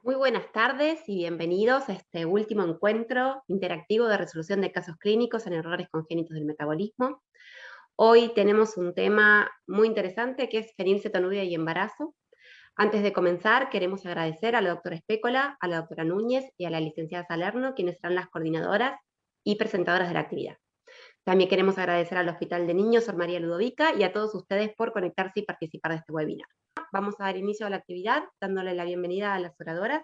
Muy buenas tardes y bienvenidos a este último encuentro interactivo de resolución de casos clínicos en errores congénitos del metabolismo. Hoy tenemos un tema muy interesante que es fenilcetonuria y embarazo. Antes de comenzar, queremos agradecer a la doctora Espécola, a la doctora Núñez y a la licenciada Salerno, quienes serán las coordinadoras y presentadoras de la actividad. También queremos agradecer al Hospital de Niños Sor María Ludovica y a todos ustedes por conectarse y participar de este webinar. Vamos a dar inicio a la actividad dándole la bienvenida a las oradoras.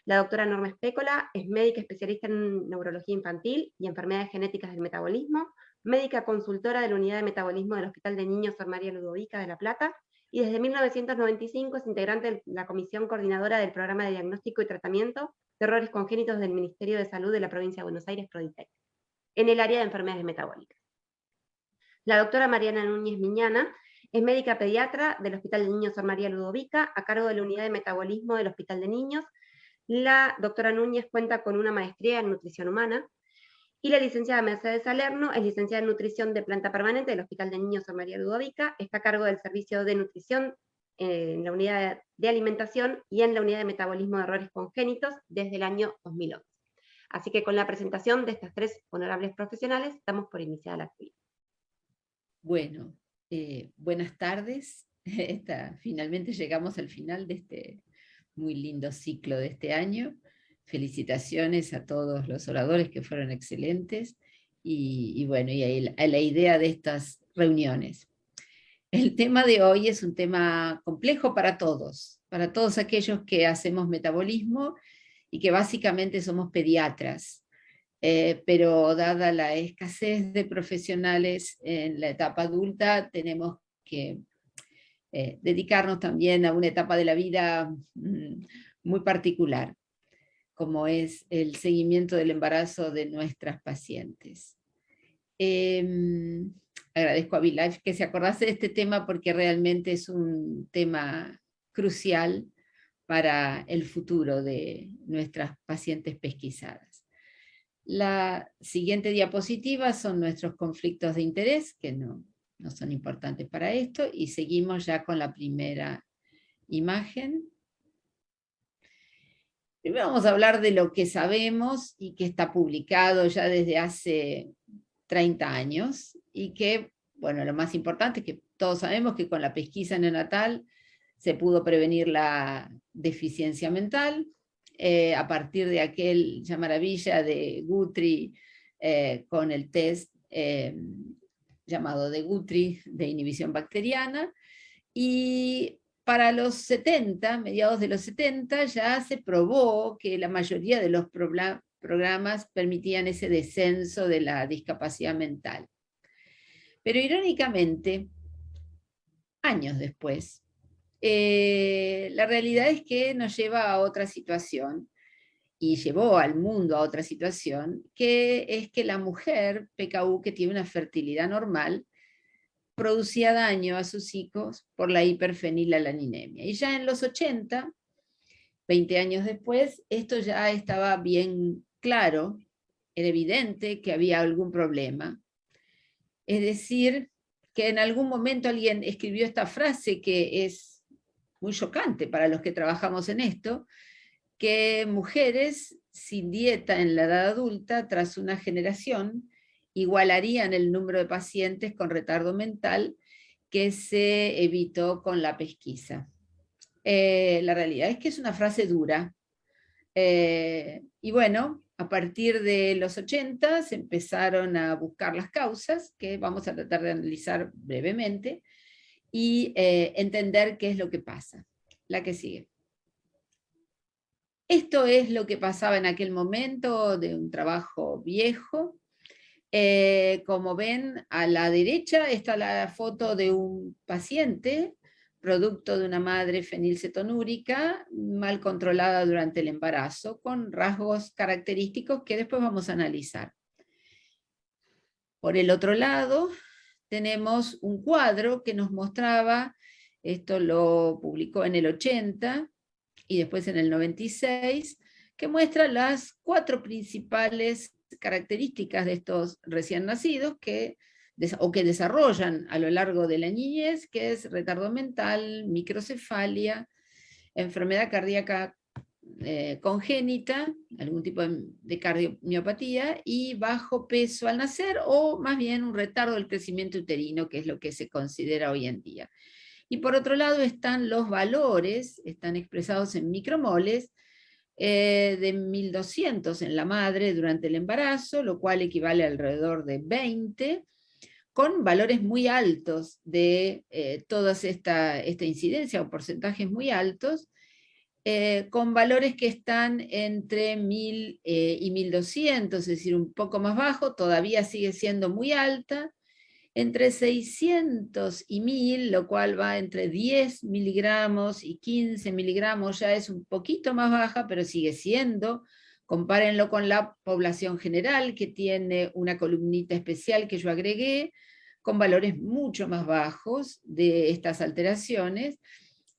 La doctora Norma Espécola es médica especialista en neurología infantil y enfermedades genéticas del metabolismo, médica consultora de la unidad de metabolismo del Hospital de Niños Sor María Ludovica de La Plata y desde 1995 es integrante de la comisión coordinadora del programa de diagnóstico y tratamiento de errores congénitos del Ministerio de Salud de la Provincia de Buenos Aires, PRODITEC, en el área de enfermedades metabólicas. La doctora Mariana Núñez Miñana es médica pediatra del Hospital de Niños Sor María Ludovica, a cargo de la unidad de metabolismo del Hospital de Niños. La doctora Núñez cuenta con una maestría en nutrición humana y la licenciada Mercedes Salerno es licenciada en nutrición de planta permanente del Hospital de Niños Sor María Ludovica, está a cargo del servicio de nutrición en la unidad de alimentación y en la unidad de metabolismo de errores congénitos desde el año 2011. Así que con la presentación de estas tres honorables profesionales, damos por iniciada la actividad. Bueno, buenas tardes. Finalmente llegamos al final de este muy lindo ciclo de este año. Felicitaciones a todos los oradores que fueron excelentes y bueno, y a la idea de estas reuniones. El tema de hoy es un tema complejo para todos aquellos que hacemos metabolismo y que básicamente somos pediatras. Pero dada la escasez de profesionales en la etapa adulta, tenemos que dedicarnos también a una etapa de la vida muy particular, como es el seguimiento del embarazo de nuestras pacientes. Agradezco a ViLife que se acordase de este tema porque realmente es un tema crucial para el futuro de nuestras pacientes pesquisadas. La siguiente diapositiva son nuestros conflictos de interés, que no son importantes para esto, y seguimos ya con la primera imagen. Primero vamos a hablar de lo que sabemos y que está publicado ya desde hace 30 años, y que, bueno, lo más importante es que todos sabemos que con la pesquisa neonatal se pudo prevenir la deficiencia mental, a partir de aquella maravilla de Guthrie con el test llamado de Guthrie de inhibición bacteriana, y para los 70, mediados de los 70, ya se probó que la mayoría de los programas permitían ese descenso de la discapacidad mental. Pero irónicamente, años después, la realidad es que nos lleva a otra situación, y llevó al mundo a otra situación, que es que la mujer PKU, que tiene una fertilidad normal, producía daño a sus hijos por la hiperfenilalaninемia. Y ya en los 80, 20 años después, esto ya estaba bien claro, era evidente que había algún problema. Es decir, que en algún momento alguien escribió esta frase que es muy chocante para los que trabajamos en esto, que mujeres sin dieta en la edad adulta, tras una generación, igualarían el número de pacientes con retardo mental que se evitó con la pesquisa. La realidad es que es una frase dura. Y bueno, a partir de los 80 se empezaron a buscar las causas, que vamos a tratar de analizar brevemente, y entender qué es lo que pasa. La que sigue. Esto es lo que pasaba en aquel momento de un trabajo viejo. Como ven, a la derecha está la foto de un paciente, producto de una madre fenilcetonúrica mal controlada durante el embarazo, con rasgos característicos que después vamos a analizar. Por el otro lado, tenemos un cuadro que nos mostraba, esto lo publicó en el 80 y después en el 96, que muestra las 4 principales características de estos recién nacidos que desarrollan a lo largo de la niñez, que es retardo mental, microcefalia, enfermedad cardíaca congénita, algún tipo de cardiomiopatía, y bajo peso al nacer, o más bien un retardo del crecimiento uterino, que es lo que se considera hoy en día. Y por otro lado están los valores, están expresados en micromoles, de 1200 en la madre durante el embarazo, lo cual equivale a alrededor de 20, con valores muy altos de toda esta incidencia, o porcentajes muy altos, con valores que están entre 1000 y 1200, es decir, un poco más bajo, todavía sigue siendo muy alta, entre 600 y 1000, lo cual va entre 10 miligramos y 15 miligramos, ya es un poquito más baja, pero sigue siendo. Compárenlo con la población general, que tiene una columnita especial que yo agregué, con valores mucho más bajos de estas alteraciones,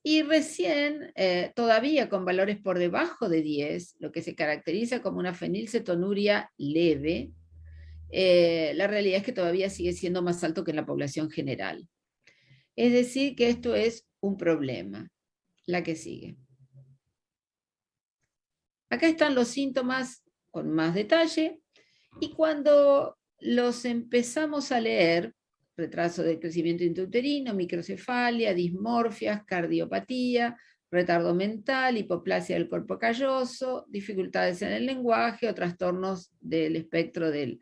y recién, todavía con valores por debajo de 10, lo que se caracteriza como una fenilcetonuria leve, la realidad es que todavía sigue siendo más alto que en la población general. Es decir, que esto es un problema. La que sigue. Acá están los síntomas con más detalle, y cuando los empezamos a leer, retraso del crecimiento intrauterino, microcefalia, dismorfias, cardiopatía, retardo mental, hipoplasia del cuerpo calloso, dificultades en el lenguaje o trastornos del espectro de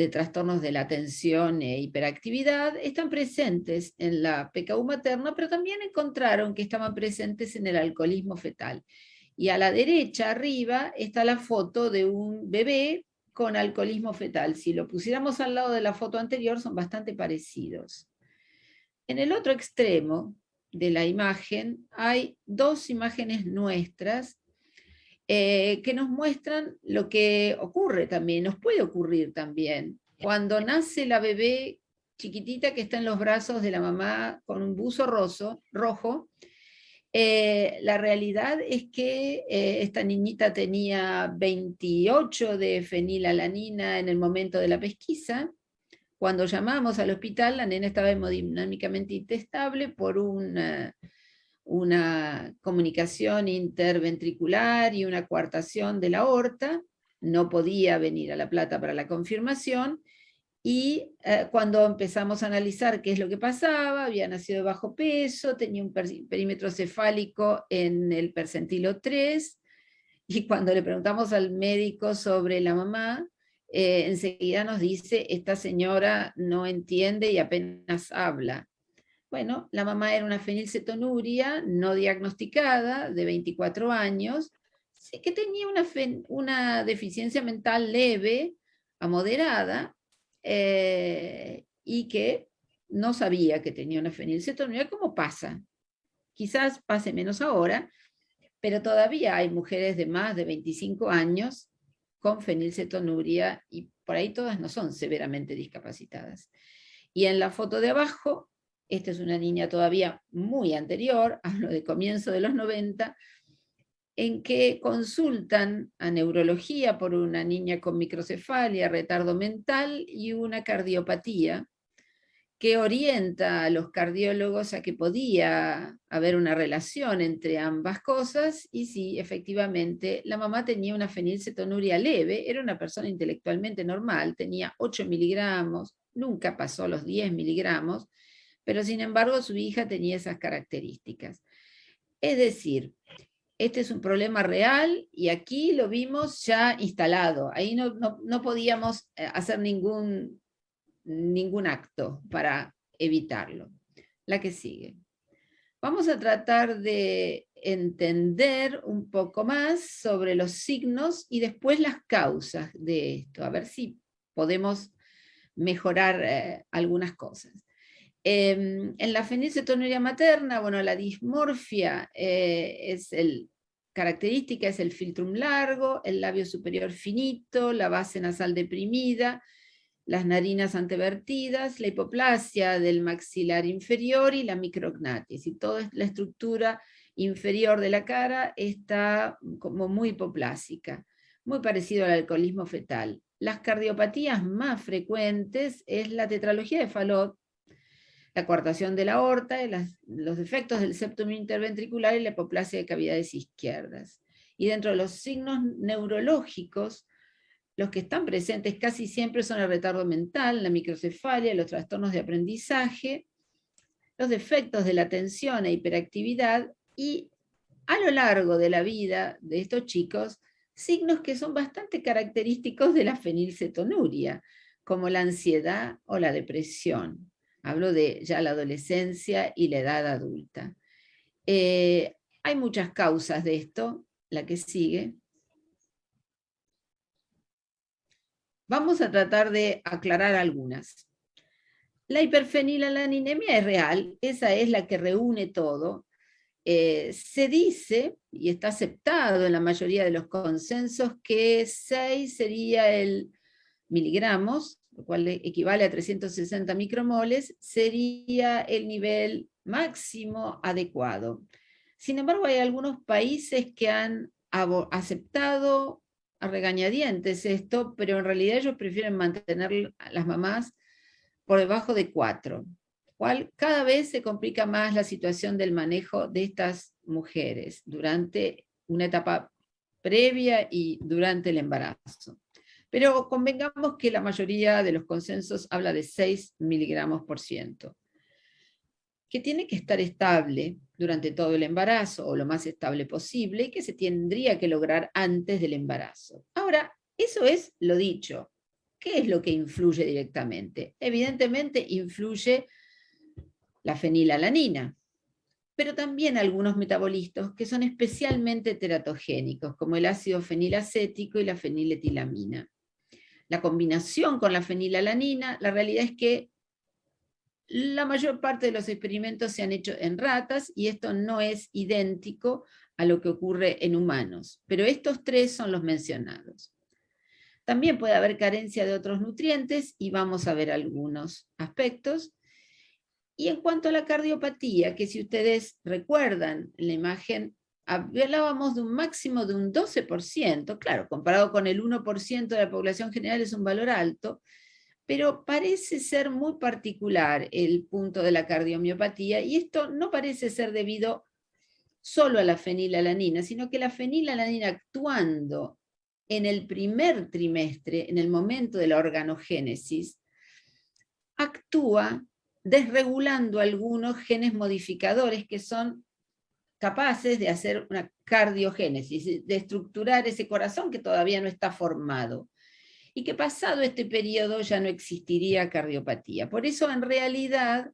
trastornos de la atención e hiperactividad, están presentes en la PKU materna, pero también encontraron que estaban presentes en el alcoholismo fetal. Y a la derecha, arriba, está la foto de un bebé con alcoholismo fetal. Si lo pusiéramos al lado de la foto anterior, son bastante parecidos. En el otro extremo de la imagen hay dos imágenes nuestras que nos muestran lo que ocurre también, nos puede ocurrir también. Cuando nace la bebé chiquitita que está en los brazos de la mamá con un buzo rojo, la realidad es que esta niñita tenía 28 de fenilalanina en el momento de la pesquisa. Cuando llamamos al hospital, la nena estaba hemodinámicamente inestable por una comunicación interventricular y una coartación de la aorta, no podía venir a La Plata para la confirmación, y cuando empezamos a analizar qué es lo que pasaba, había nacido de bajo peso, tenía un perímetro cefálico en el percentilo 3, y cuando le preguntamos al médico sobre la mamá, enseguida nos dice, esta señora no entiende y apenas habla. Bueno, la mamá era una fenilcetonuria no diagnosticada, de 24 años, sí que tenía una deficiencia mental leve a moderada, y que no sabía que tenía una fenilcetonuria, como pasa. Quizás pase menos ahora, pero todavía hay mujeres de más de 25 años con fenilcetonuria, y por ahí todas no son severamente discapacitadas. Y en la foto de abajo, esta es una niña todavía muy anterior, hablo de comienzo de los 90, en que consultan a neurología por una niña con microcefalia, retardo mental y una cardiopatía, que orienta a los cardiólogos a que podía haber una relación entre ambas cosas, y sí, efectivamente, la mamá tenía una fenilcetonuria leve, era una persona intelectualmente normal, tenía 8 miligramos, nunca pasó los 10 miligramos, pero sin embargo su hija tenía esas características. Es decir, este es un problema real, y aquí lo vimos ya instalado, ahí no podíamos hacer ningún acto para evitarlo. La que sigue. Vamos a tratar de entender un poco más sobre los signos y después las causas de esto, a ver si podemos mejorar algunas cosas. En la fenilcetonuria materna, bueno, la dismorfia característica es el filtrum largo, el labio superior finito, la base nasal deprimida, las narinas antevertidas, la hipoplasia del maxilar inferior y la micrognatis. Y toda la estructura inferior de la cara está como muy hipoplásica, muy parecido al alcoholismo fetal. Las cardiopatías más frecuentes es la tetralogía de Fallot, la coartación de la aorta, los defectos del septum interventricular y la hipoplasia de cavidades izquierdas. Y dentro de los signos neurológicos, los que están presentes casi siempre son el retardo mental, la microcefalia, los trastornos de aprendizaje, los defectos de la atención e hiperactividad, y a lo largo de la vida de estos chicos, signos que son bastante característicos de la fenilcetonuria, como la ansiedad o la depresión. Hablo de ya la adolescencia y la edad adulta. Hay muchas causas de esto. La que sigue. Vamos a tratar de aclarar algunas. La hiperfenilalaninemias es real, esa es la que reúne todo. Se dice, y está aceptado en la mayoría de los consensos, que 6 sería el miligramos, lo cual equivale a 360 micromoles, sería el nivel máximo adecuado. Sin embargo, hay algunos países que han aceptado a regañadientes esto, pero en realidad ellos prefieren mantener a las mamás por debajo de 4, cual cada vez se complica más la situación del manejo de estas mujeres durante una etapa previa y durante el embarazo. Pero convengamos que la mayoría de los consensos habla de 6 miligramos por ciento, que tiene que estar estable durante todo el embarazo, o lo más estable posible, y que se tendría que lograr antes del embarazo. Ahora, eso es lo dicho. ¿Qué es lo que influye directamente? Evidentemente influye la fenilalanina, pero también algunos metabolistas que son especialmente teratogénicos, como el ácido fenilacético y la feniletilamina. La combinación con la fenilalanina, la realidad es que la mayor parte de los experimentos se han hecho en ratas, y esto no es idéntico a lo que ocurre en humanos, pero estos 3 son los mencionados. También puede haber carencia de otros nutrientes, y vamos a ver algunos aspectos. Y en cuanto a la cardiopatía, que si ustedes recuerdan la imagen, hablábamos de un máximo de un 12%, claro, comparado con el 1% de la población general es un valor alto, pero parece ser muy particular el punto de la cardiomiopatía, y esto no parece ser debido solo a la fenilalanina, sino que la fenilalanina, actuando en el primer trimestre, en el momento de la organogénesis, actúa desregulando algunos genes modificadores que son capaces de hacer una cardiogénesis, de estructurar ese corazón que todavía no está formado, y que pasado este periodo ya no existiría cardiopatía. Por eso, en realidad,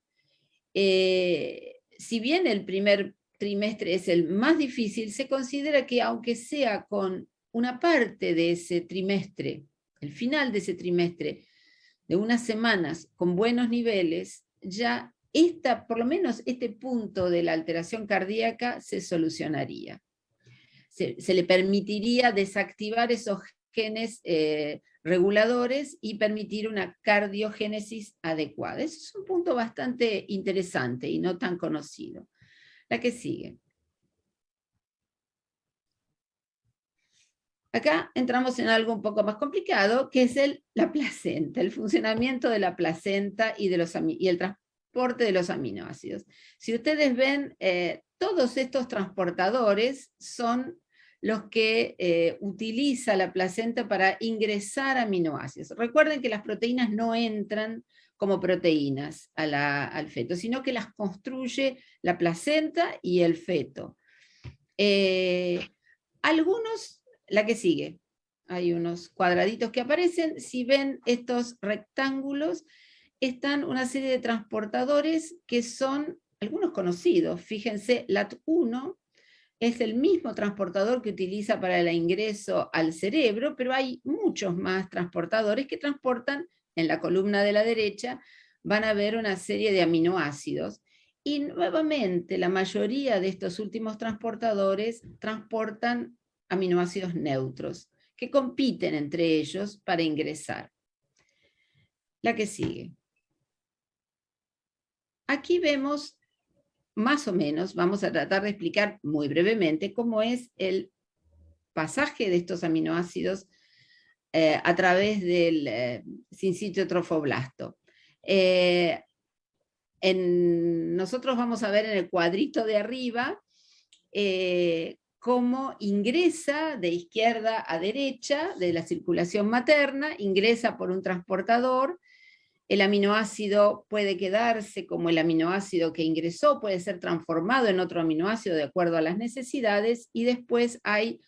si bien el primer trimestre es el más difícil, se considera que aunque sea con una parte de ese trimestre, el final de ese trimestre, de unas semanas con buenos niveles, ya por lo menos este punto de la alteración cardíaca se solucionaría. Se le permitiría desactivar esos genes reguladores y permitir una cardiogénesis adecuada. Eso es un punto bastante interesante y no tan conocido. La que sigue. Acá entramos en algo un poco más complicado, que es la placenta, el funcionamiento de la placenta y el transporte de los aminoácidos. Si ustedes ven, todos estos transportadores son los que utiliza la placenta para ingresar aminoácidos. Recuerden que las proteínas no entran como proteínas al feto, sino que las construye la placenta y el feto. Algunos, la que sigue, hay unos cuadraditos que aparecen. Si ven estos rectángulos, están una serie de transportadores que son algunos conocidos. Fíjense, LAT1 es el mismo transportador que utiliza para el ingreso al cerebro, pero hay muchos más transportadores que transportan, en la columna de la derecha, van a ver una serie de aminoácidos. Y nuevamente, la mayoría de estos últimos transportadores transportan aminoácidos neutros, que compiten entre ellos para ingresar. La que sigue. Aquí vemos, más o menos, vamos a tratar de explicar muy brevemente cómo es el pasaje de estos aminoácidos a través del sincitio trofoblasto. Nosotros vamos a ver en el cuadrito de arriba cómo ingresa de izquierda a derecha de la circulación materna, ingresa por un transportador, el aminoácido puede quedarse como el aminoácido que ingresó, puede ser transformado en otro aminoácido de acuerdo a las necesidades, y después hay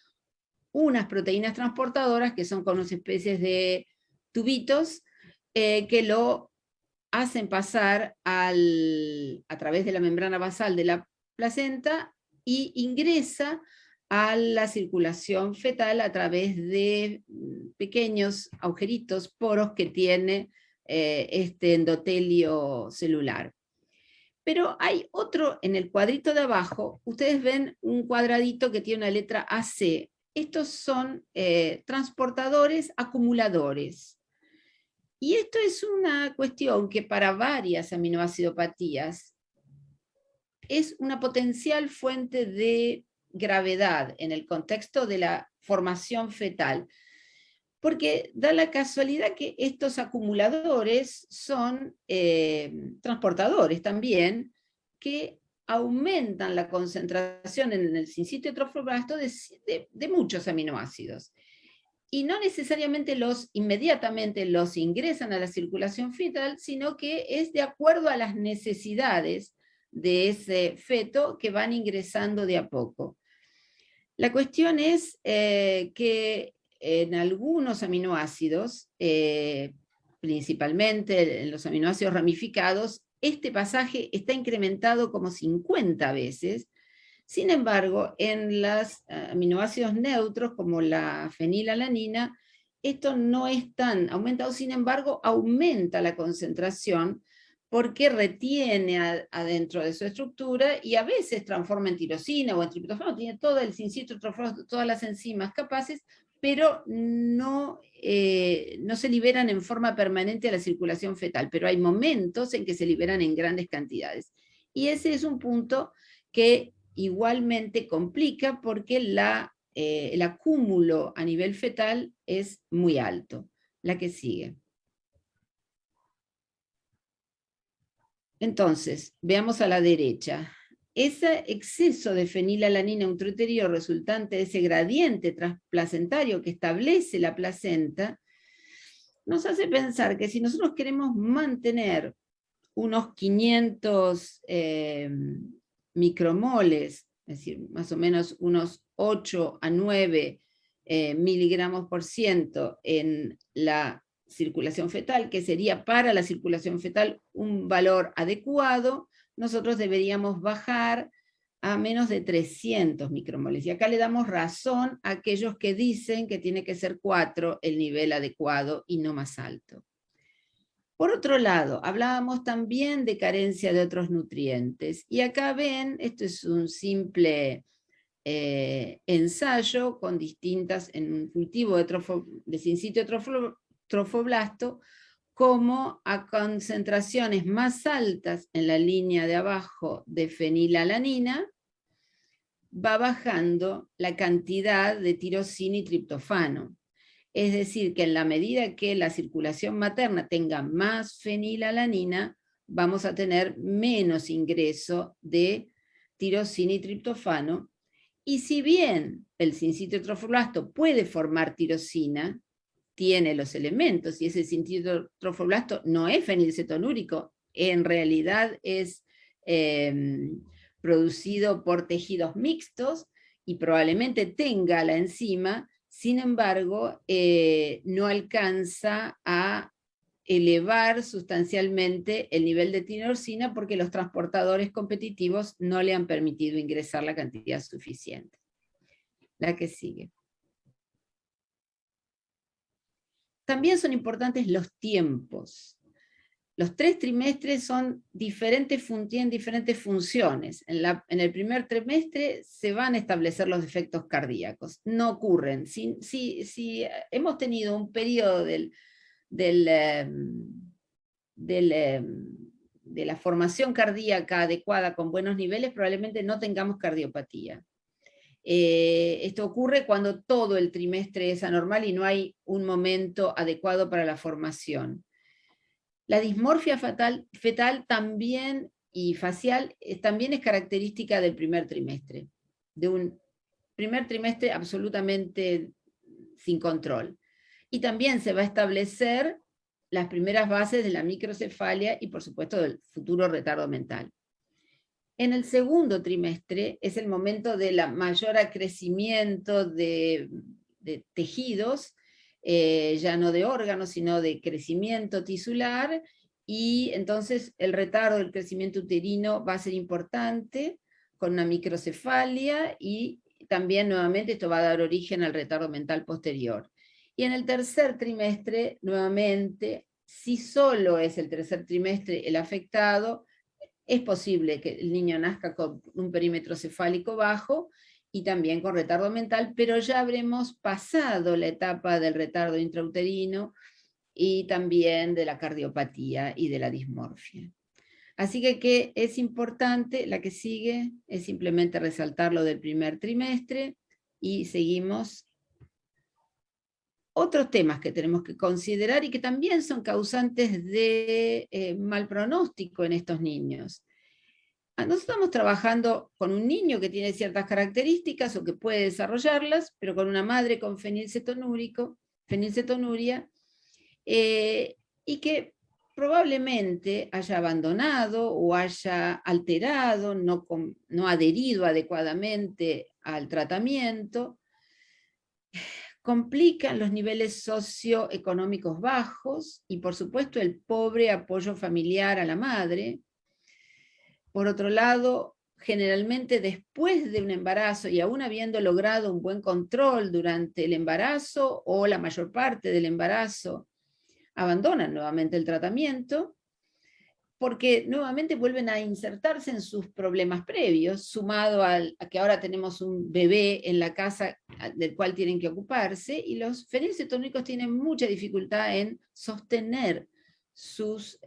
unas proteínas transportadoras que son con unas especies de tubitos que lo hacen pasar a través de la membrana basal de la placenta y ingresa a la circulación fetal a través de pequeños agujeritos, poros que tiene este endotelio celular. Pero hay otro, en el cuadrito de abajo, ustedes ven un cuadradito que tiene una letra AC. Estos son transportadores acumuladores. Y esto es una cuestión que para varias aminoacidopatías es una potencial fuente de gravedad en el contexto de la formación fetal, porque da la casualidad que estos acumuladores son transportadores también, que aumentan la concentración en el sincitio trofoblasto de muchos aminoácidos. Y no necesariamente inmediatamente los ingresan a la circulación fetal, sino que es de acuerdo a las necesidades de ese feto que van ingresando de a poco. La cuestión es que en algunos aminoácidos, principalmente en los aminoácidos ramificados, este pasaje está incrementado como 50 veces. Sin embargo, en los aminoácidos neutros, como la fenilalanina, esto no es tan aumentado, sin embargo, aumenta la concentración porque retiene adentro de su estructura y a veces transforma en tirosina o en triptofano, tiene todo el sincitio, todas las enzimas capaces, pero no se liberan en forma permanente a la circulación fetal, pero hay momentos en que se liberan en grandes cantidades. Y ese es un punto que igualmente complica porque el acúmulo a nivel fetal es muy alto. La que sigue. Entonces, veamos a la derecha. Ese exceso de fenilalanina intrauterino resultante de ese gradiente transplacentario que establece la placenta, nos hace pensar que si nosotros queremos mantener unos 500 micromoles, es decir, más o menos unos 8 a 9 miligramos por ciento en la circulación fetal, que sería para la circulación fetal un valor adecuado, nosotros deberíamos bajar a menos de 300 micromoles. Y acá le damos razón a aquellos que dicen que tiene que ser 4 el nivel adecuado y no más alto. Por otro lado, hablábamos también de carencia de otros nutrientes. Y acá ven, esto es un simple ensayo con distintas, en un cultivo de sincitio trofoblasto, como a concentraciones más altas en la línea de abajo de fenilalanina, va bajando la cantidad de tirosina y triptofano. Es decir, que en la medida que la circulación materna tenga más fenilalanina, vamos a tener menos ingreso de tirosina y triptofano. Y si bien el sincitio trofoblasto puede formar tirosina, tiene los elementos, y ese sincitio trofoblasto no es fenilcetonúrico, en realidad es producido por tejidos mixtos y probablemente tenga la enzima. Sin embargo, no alcanza a elevar sustancialmente el nivel de tirosina porque los transportadores competitivos no le han permitido ingresar la cantidad suficiente. La que sigue. También son importantes los tiempos. Los 3 trimestres son tienen diferentes funciones. En el primer trimestre se van a establecer los efectos cardíacos. No ocurren. Si hemos tenido un periodo de la formación cardíaca adecuada con buenos niveles, probablemente no tengamos cardiopatía. Esto ocurre cuando todo el trimestre es anormal y no hay un momento adecuado para la formación. La dismorfia fetal también, y facial, también es característica del primer trimestre, de un primer trimestre absolutamente sin control. Y también se va a establecer las primeras bases de la microcefalia y por supuesto del futuro retardo mental. En el segundo trimestre es el momento de la mayor acrecimiento de tejidos, ya no de órganos, sino de crecimiento tisular, y entonces el retardo del crecimiento uterino va a ser importante, con una microcefalia, y también nuevamente esto va a dar origen al retardo mental posterior. Y en el tercer trimestre, nuevamente, si solo es el tercer trimestre el afectado, es posible que el niño nazca con un perímetro cefálico bajo y también con retardo mental, pero ya habremos pasado la etapa del retardo intrauterino y también de la cardiopatía y de la dismorfia. Así que es importante, la que sigue es simplemente resaltar lo del primer trimestre, y seguimos. Otros temas que tenemos que considerar y que también son causantes de mal pronóstico en estos niños. Nosotros estamos trabajando con un niño que tiene ciertas características o que puede desarrollarlas, pero con una madre con fenilcetonuria, y que probablemente haya abandonado o haya alterado, no adherido adecuadamente al tratamiento, complican los niveles socioeconómicos bajos y por supuesto el pobre apoyo familiar a la madre. Por otro lado, generalmente después de un embarazo y aún habiendo logrado un buen control durante el embarazo o la mayor parte del embarazo, abandonan nuevamente el tratamiento porque nuevamente vuelven a insertarse en sus problemas previos, sumado a que ahora tenemos un bebé en la casa del cual tienen que ocuparse, y los fenilcetonúricos tienen mucha dificultad en sostener sus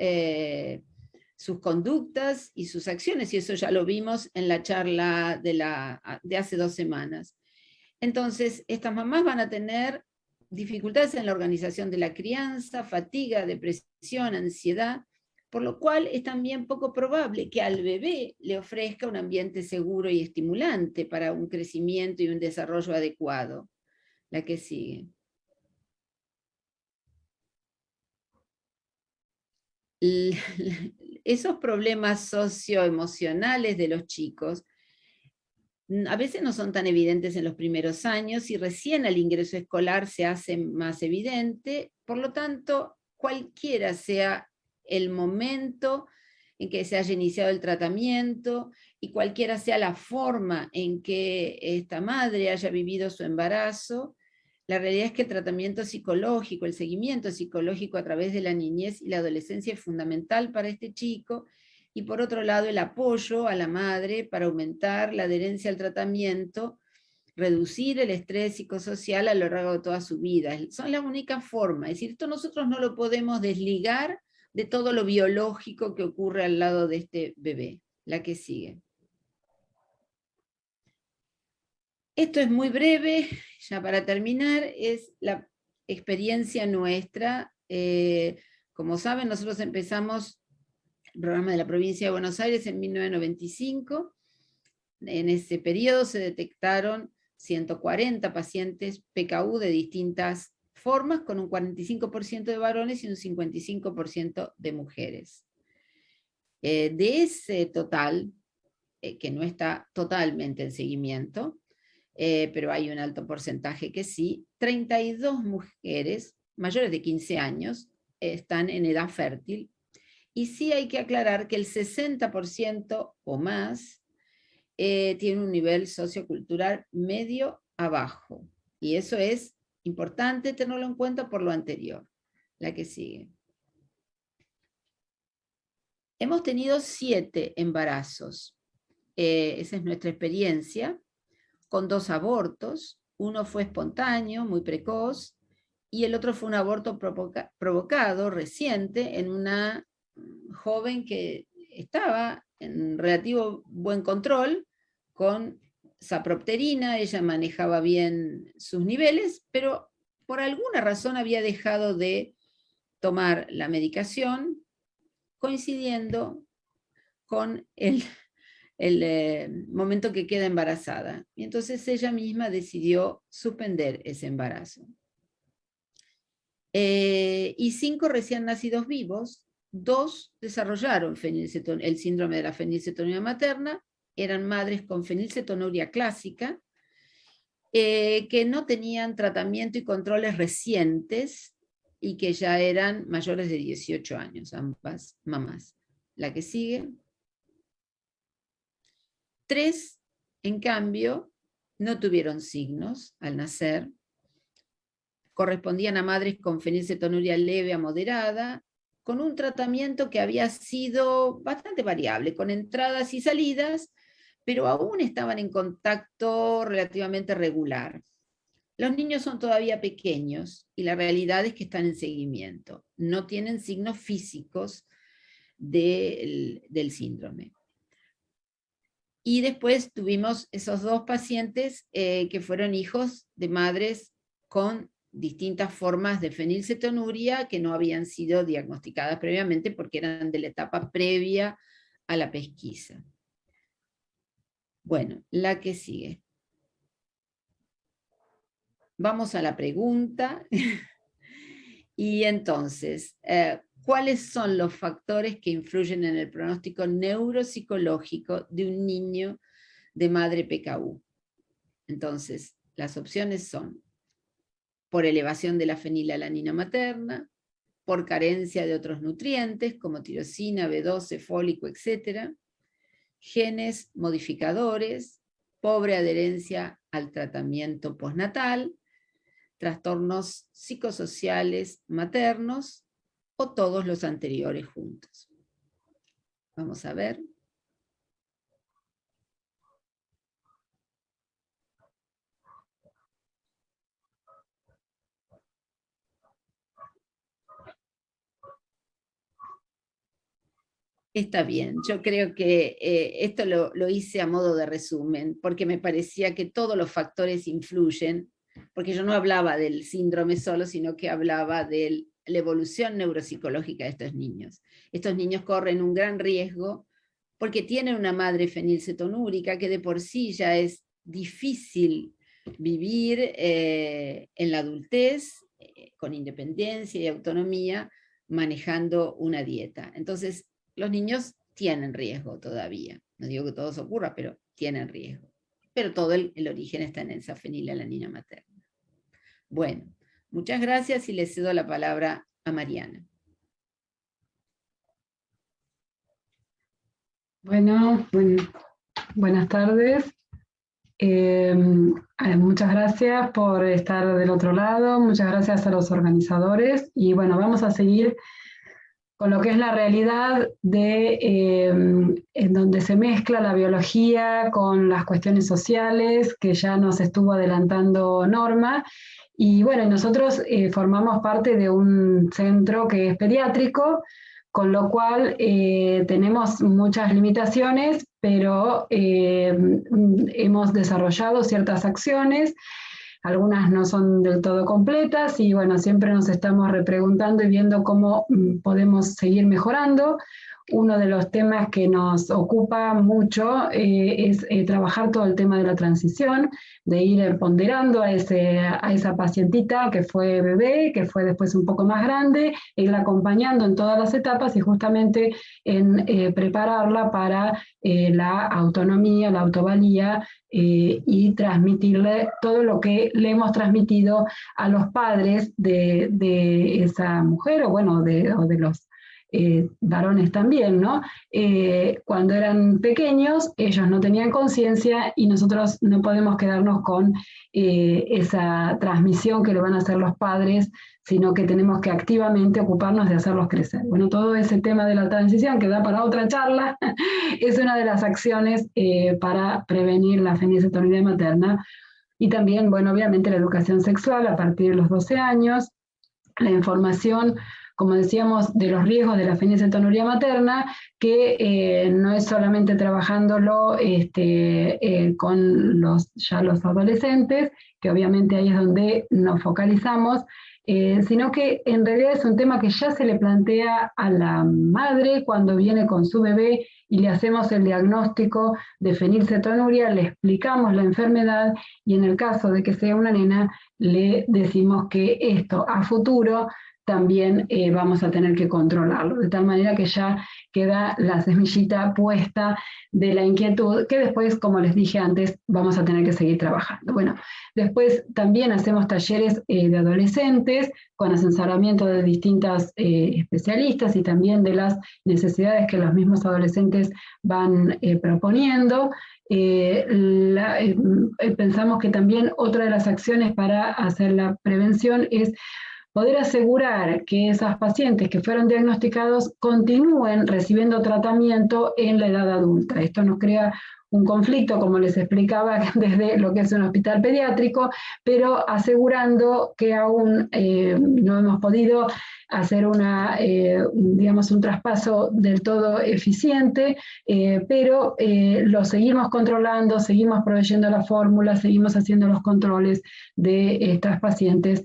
conductas y sus acciones, y eso ya lo vimos en la charla de hace 2 semanas. Entonces, estas mamás van a tener dificultades en la organización de la crianza, fatiga, depresión, ansiedad, por lo cual es también poco probable que al bebé le ofrezca un ambiente seguro y estimulante para un crecimiento y un desarrollo adecuado. La que sigue. Esos problemas socioemocionales de los chicos a veces no son tan evidentes en los primeros años y recién al ingreso escolar se hace más evidente. Por lo tanto, cualquiera sea el momento en que se haya iniciado el tratamiento y cualquiera sea la forma en que esta madre haya vivido su embarazo, la realidad es que el tratamiento psicológico, el seguimiento psicológico a través de la niñez y la adolescencia es fundamental para este chico, y por otro lado el apoyo a la madre para aumentar la adherencia al tratamiento, reducir el estrés psicosocial a lo largo de toda su vida. Son la única forma, es decir, esto nosotros no lo podemos desligar de todo lo biológico que ocurre al lado de este bebé. La que sigue. Esto es muy breve, ya para terminar, es la experiencia nuestra. Como saben, nosotros empezamos el programa de la provincia de Buenos Aires en 1995. En ese periodo se detectaron 140 pacientes PKU de distintas formas, con un 45% de varones y un 55% de mujeres. De ese total, que no está totalmente en seguimiento, pero hay un alto porcentaje que sí, 32 mujeres mayores de 15 años están en edad fértil, y sí hay que aclarar que el 60% o más tiene un nivel sociocultural medio a bajo, y eso es importante tenerlo en cuenta por lo anterior. La que sigue. Hemos tenido 7 embarazos, esa es nuestra experiencia, con 2 abortos. Uno fue espontáneo, muy precoz, y el otro fue un aborto provocado, reciente, en una joven que estaba en relativo buen control, con sapropterina. Ella manejaba bien sus niveles, pero por alguna razón había dejado de tomar la medicación, coincidiendo con el momento que queda embarazada. Y entonces ella misma decidió suspender ese embarazo. Y 5 recién nacidos vivos, 2 desarrollaron el síndrome de la fenilcetonuria materna, eran madres con fenilcetonuria clásica, que no tenían tratamiento y controles recientes y que ya eran mayores de 18 años, ambas mamás. La que sigue. 3, en cambio, no tuvieron signos al nacer, correspondían a madres con fenilcetonuria leve a moderada, con un tratamiento que había sido bastante variable, con entradas y salidas, pero aún estaban en contacto relativamente regular. Los niños son todavía pequeños y la realidad es que están en seguimiento. No tienen signos físicos del síndrome. Y después tuvimos esos 2 pacientes que fueron hijos de madres con distintas formas de fenilcetonuria que no habían sido diagnosticadas previamente porque eran de la etapa previa a la pesquisa. Bueno, la que sigue. Vamos a la pregunta. Y entonces, ¿cuáles son los factores que influyen en el pronóstico neuropsicológico de un niño de madre PKU? Entonces, las opciones son por elevación de la fenilalanina materna, por carencia de otros nutrientes como tirosina, B12, fólico, etc., genes modificadores, pobre adherencia al tratamiento postnatal, trastornos psicosociales maternos o todos los anteriores juntos. Vamos a ver. Está bien, yo creo que esto lo hice a modo de resumen, porque me parecía que todos los factores influyen, porque yo no hablaba del síndrome solo, sino que hablaba de la evolución neuropsicológica de estos niños. Estos niños corren un gran riesgo porque tienen una madre fenilcetonúrica que de por sí ya es difícil vivir en la adultez, con independencia y autonomía, manejando una dieta. Entonces, los niños tienen riesgo todavía. No digo que todo eso ocurra, pero tienen riesgo. Pero todo el origen está en esa fenilalanina materna. Bueno, muchas gracias y le cedo la palabra a Mariana. Bueno, buenas tardes. Muchas gracias por estar del otro lado, muchas gracias a los organizadores. Y bueno, vamos a seguir con lo que es la realidad en donde se mezcla la biología con las cuestiones sociales, que ya nos estuvo adelantando Norma. Y bueno, nosotros formamos parte de un centro que es pediátrico, con lo cual tenemos muchas limitaciones, pero hemos desarrollado ciertas acciones. Algunas no son del todo completas y bueno, siempre nos estamos repreguntando y viendo cómo podemos seguir mejorando. Uno de los temas que nos ocupa mucho es trabajar todo el tema de la transición, de ir ponderando a esa pacientita que fue bebé, que fue después un poco más grande, irla acompañando en todas las etapas y justamente en prepararla para la autonomía, la autovalía, y transmitirle todo lo que le hemos transmitido a los padres de esa mujer, o bueno, o de los varones también, ¿no? Cuando eran pequeños, ellos no tenían conciencia y nosotros no podemos quedarnos con esa transmisión que le van a hacer los padres, sino que tenemos que activamente ocuparnos de hacerlos crecer. Bueno, todo ese tema de la transición, que da para otra charla, es una de las acciones para prevenir la fenilcetonuria materna. Y también, bueno, obviamente la educación sexual a partir de los 12 años, la información como decíamos, de los riesgos de la fenilcetonuria materna, que no es solamente trabajándolo con los adolescentes, que obviamente ahí es donde nos focalizamos, sino que en realidad es un tema que ya se le plantea a la madre cuando viene con su bebé y le hacemos el diagnóstico de fenilcetonuria, le explicamos la enfermedad y en el caso de que sea una nena, le decimos que esto a futuro también vamos a tener que controlarlo, de tal manera que ya queda la semillita puesta de la inquietud, que después, como les dije antes, vamos a tener que seguir trabajando. Bueno, después también hacemos talleres de adolescentes con asesoramiento de distintas especialistas y también de las necesidades que los mismos adolescentes van proponiendo. Pensamos que también otra de las acciones para hacer la prevención es poder asegurar que esas pacientes que fueron diagnosticados continúen recibiendo tratamiento en la edad adulta. Esto nos crea un conflicto, como les explicaba, desde lo que es un hospital pediátrico, pero asegurando que aún no hemos podido hacer un traspaso del todo eficiente, pero lo seguimos controlando, seguimos proveyendo la fórmula, seguimos haciendo los controles de estas pacientes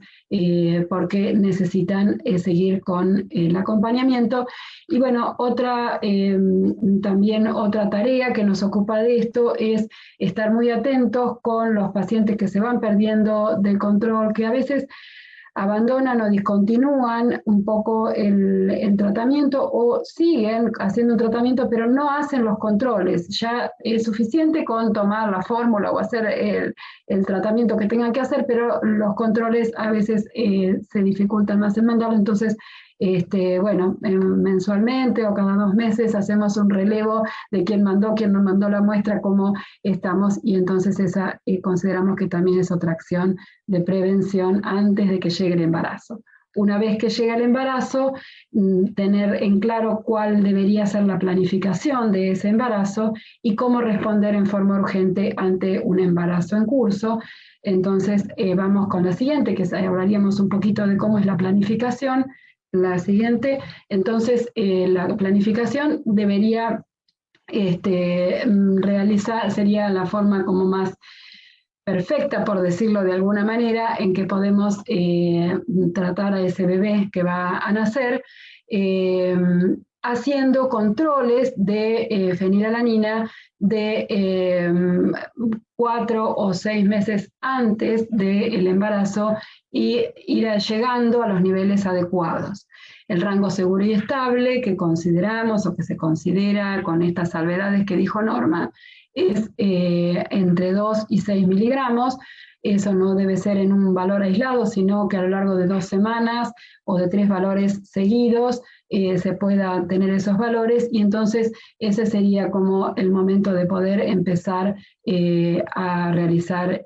porque necesitan seguir con el acompañamiento. Y bueno, también otra tarea que nos ocupa de esto es estar muy atentos con los pacientes que se van perdiendo del control, que a veces abandonan o discontinúan un poco el tratamiento o siguen haciendo un tratamiento pero no hacen los controles. Ya es suficiente con tomar la fórmula o hacer el tratamiento que tengan que hacer, pero los controles a veces se dificultan más en mandarlo. Entonces, mensualmente o cada 2 meses hacemos un relevo de quién mandó, quién no mandó la muestra, cómo estamos, y entonces esa consideramos que también es otra acción de prevención antes de que llegue el embarazo. Una vez que llega el embarazo, tener en claro cuál debería ser la planificación de ese embarazo y cómo responder en forma urgente ante un embarazo en curso. Entonces, vamos con la siguiente, que hablaríamos un poquito de cómo es la planificación. La siguiente, entonces, la planificación debería realizar, sería la forma como más perfecta, por decirlo de alguna manera, en que podemos tratar a ese bebé que va a nacer, haciendo controles de fenilalanina de 4 o 6 meses antes del embarazo y ir llegando a los niveles adecuados. El rango seguro y estable que consideramos o que se considera con estas salvedades que dijo Norma es entre 2 y 6 miligramos. Eso no debe ser en un valor aislado, sino que a lo largo de 2 semanas o de 3 valores seguidos se pueda tener esos valores, y entonces ese sería como el momento de poder empezar a realizar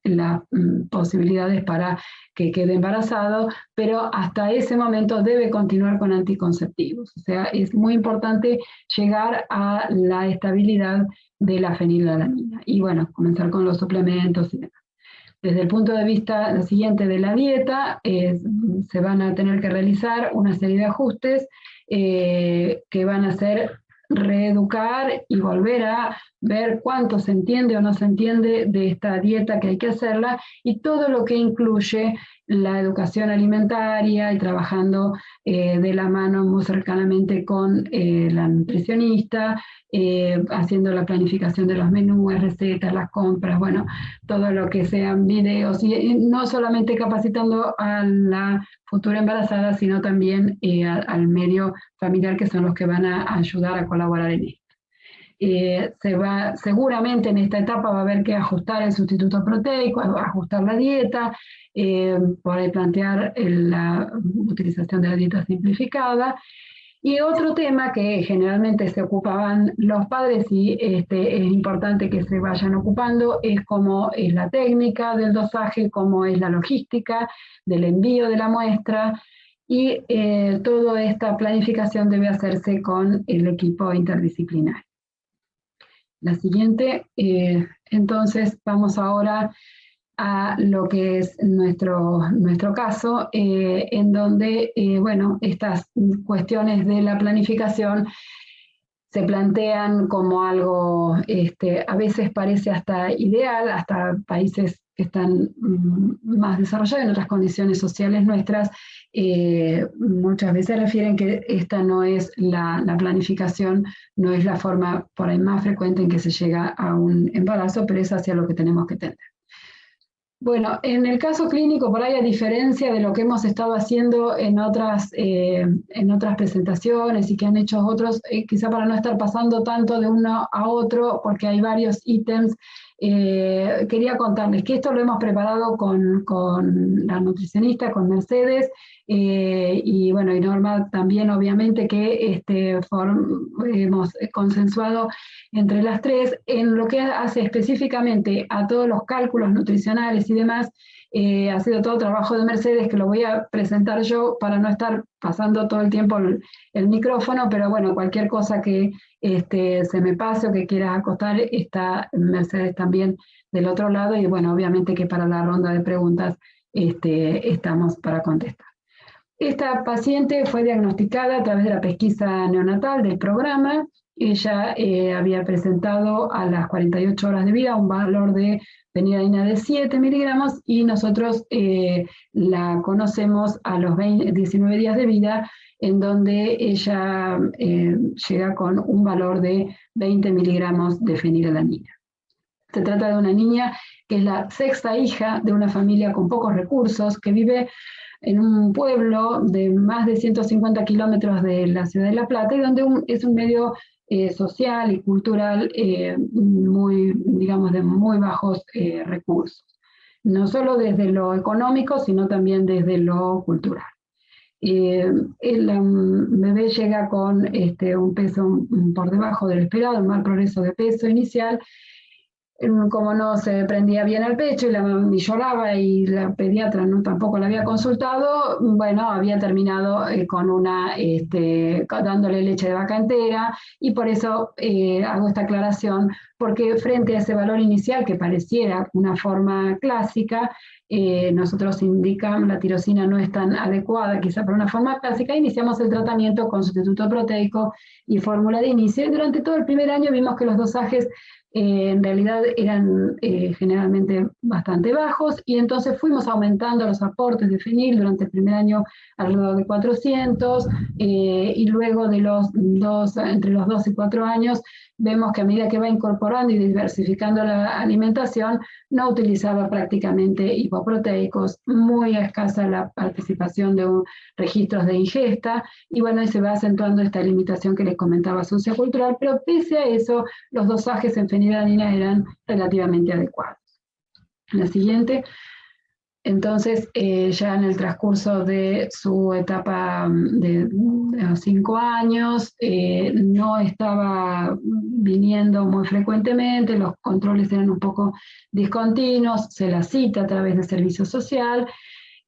las posibilidades para que quede embarazado, pero hasta ese momento debe continuar con anticonceptivos. O sea, es muy importante llegar a la estabilidad de la fenilalanina y bueno, comenzar con los suplementos y demás. Desde el punto de vista siguiente de la dieta, se van a tener que realizar una serie de ajustes que van a ser reeducar y volver a ver cuánto se entiende o no se entiende de esta dieta que hay que hacerla, y todo lo que incluye la educación alimentaria y trabajando de la mano muy cercanamente con la nutricionista, haciendo la planificación de los menús, recetas, las compras, bueno, todo lo que sean videos, y no solamente capacitando a la futura embarazada, sino también al medio familiar, que son los que van a ayudar a colaborar en esto. Seguramente en esta etapa va a haber que ajustar el sustituto proteico, ajustar la dieta, poder plantear la utilización de la dieta simplificada. Y otro tema que generalmente se ocupaban los padres y es importante que se vayan ocupando es cómo es la técnica del dosaje, cómo es la logística del envío de la muestra, y toda esta planificación debe hacerse con el equipo interdisciplinario. La siguiente, entonces vamos ahora a lo que es nuestro caso, en donde, bueno, estas cuestiones de la planificación se plantean como algo, a veces parece hasta ideal, hasta países que están más desarrollados en otras condiciones sociales nuestras, muchas veces refieren que esta no es la planificación, no es la forma por ahí más frecuente en que se llega a un embarazo, pero es hacia lo que tenemos que tender. Bueno, en el caso clínico, por ahí, a diferencia de lo que hemos estado haciendo en otras presentaciones y que han hecho otros, quizá para no estar pasando tanto de uno a otro, porque hay varios ítems, quería contarles que esto lo hemos preparado con la nutricionista, con Mercedes, y bueno, y Norma también, obviamente, que hemos consensuado entre las tres en lo que hace específicamente a todos los cálculos nutricionales y demás. Ha sido todo trabajo de Mercedes, que lo voy a presentar yo para no estar pasando todo el tiempo el micrófono, pero bueno, cualquier cosa que se me pase o que quiera acostar, está Mercedes también del otro lado, y bueno, obviamente que para la ronda de preguntas estamos para contestar. Esta paciente fue diagnosticada a través de la pesquisa neonatal del programa. Ella había presentado a las 48 horas de vida un valor de fenilalanina de 7 miligramos, y nosotros la conocemos a los 19 días de vida, en donde ella llega con un valor de 20 miligramos de fenilalanina. Se trata de una niña que es la sexta hija de una familia con pocos recursos, que vive en un pueblo de más de 150 kilómetros de la ciudad de La Plata, y donde es un medio social y cultural muy, digamos, de muy bajos recursos. No solo desde lo económico, sino también desde lo cultural. El bebé llega con un peso por debajo del esperado, un mal progreso de peso inicial. Como no se prendía bien al pecho y lloraba, y la pediatra tampoco la había consultado, bueno, había terminado dándole leche de vaca entera, y por eso hago esta aclaración, porque frente a ese valor inicial que pareciera una forma clásica, nosotros indicamos la tirosina no es tan adecuada quizá para una forma clásica, iniciamos el tratamiento con sustituto proteico y fórmula de inicio, y durante todo el primer año vimos que los dosajes en realidad eran generalmente bastante bajos, y entonces fuimos aumentando los aportes de fenil durante el primer año alrededor de 400, y luego de entre los 2 y 4 años vemos que a medida que va incorporando y diversificando la alimentación, no utilizaba prácticamente hipoproteicos, muy escasa la participación de registros de ingesta, y bueno, y se va acentuando esta limitación que les comentaba sociocultural, pero pese a eso, los dosajes en fenilalanina eran relativamente adecuados. La siguiente. Entonces, ya en el transcurso de su etapa de los 5 años, no estaba viniendo muy frecuentemente, los controles eran un poco discontinuos, se la cita a través del servicio social,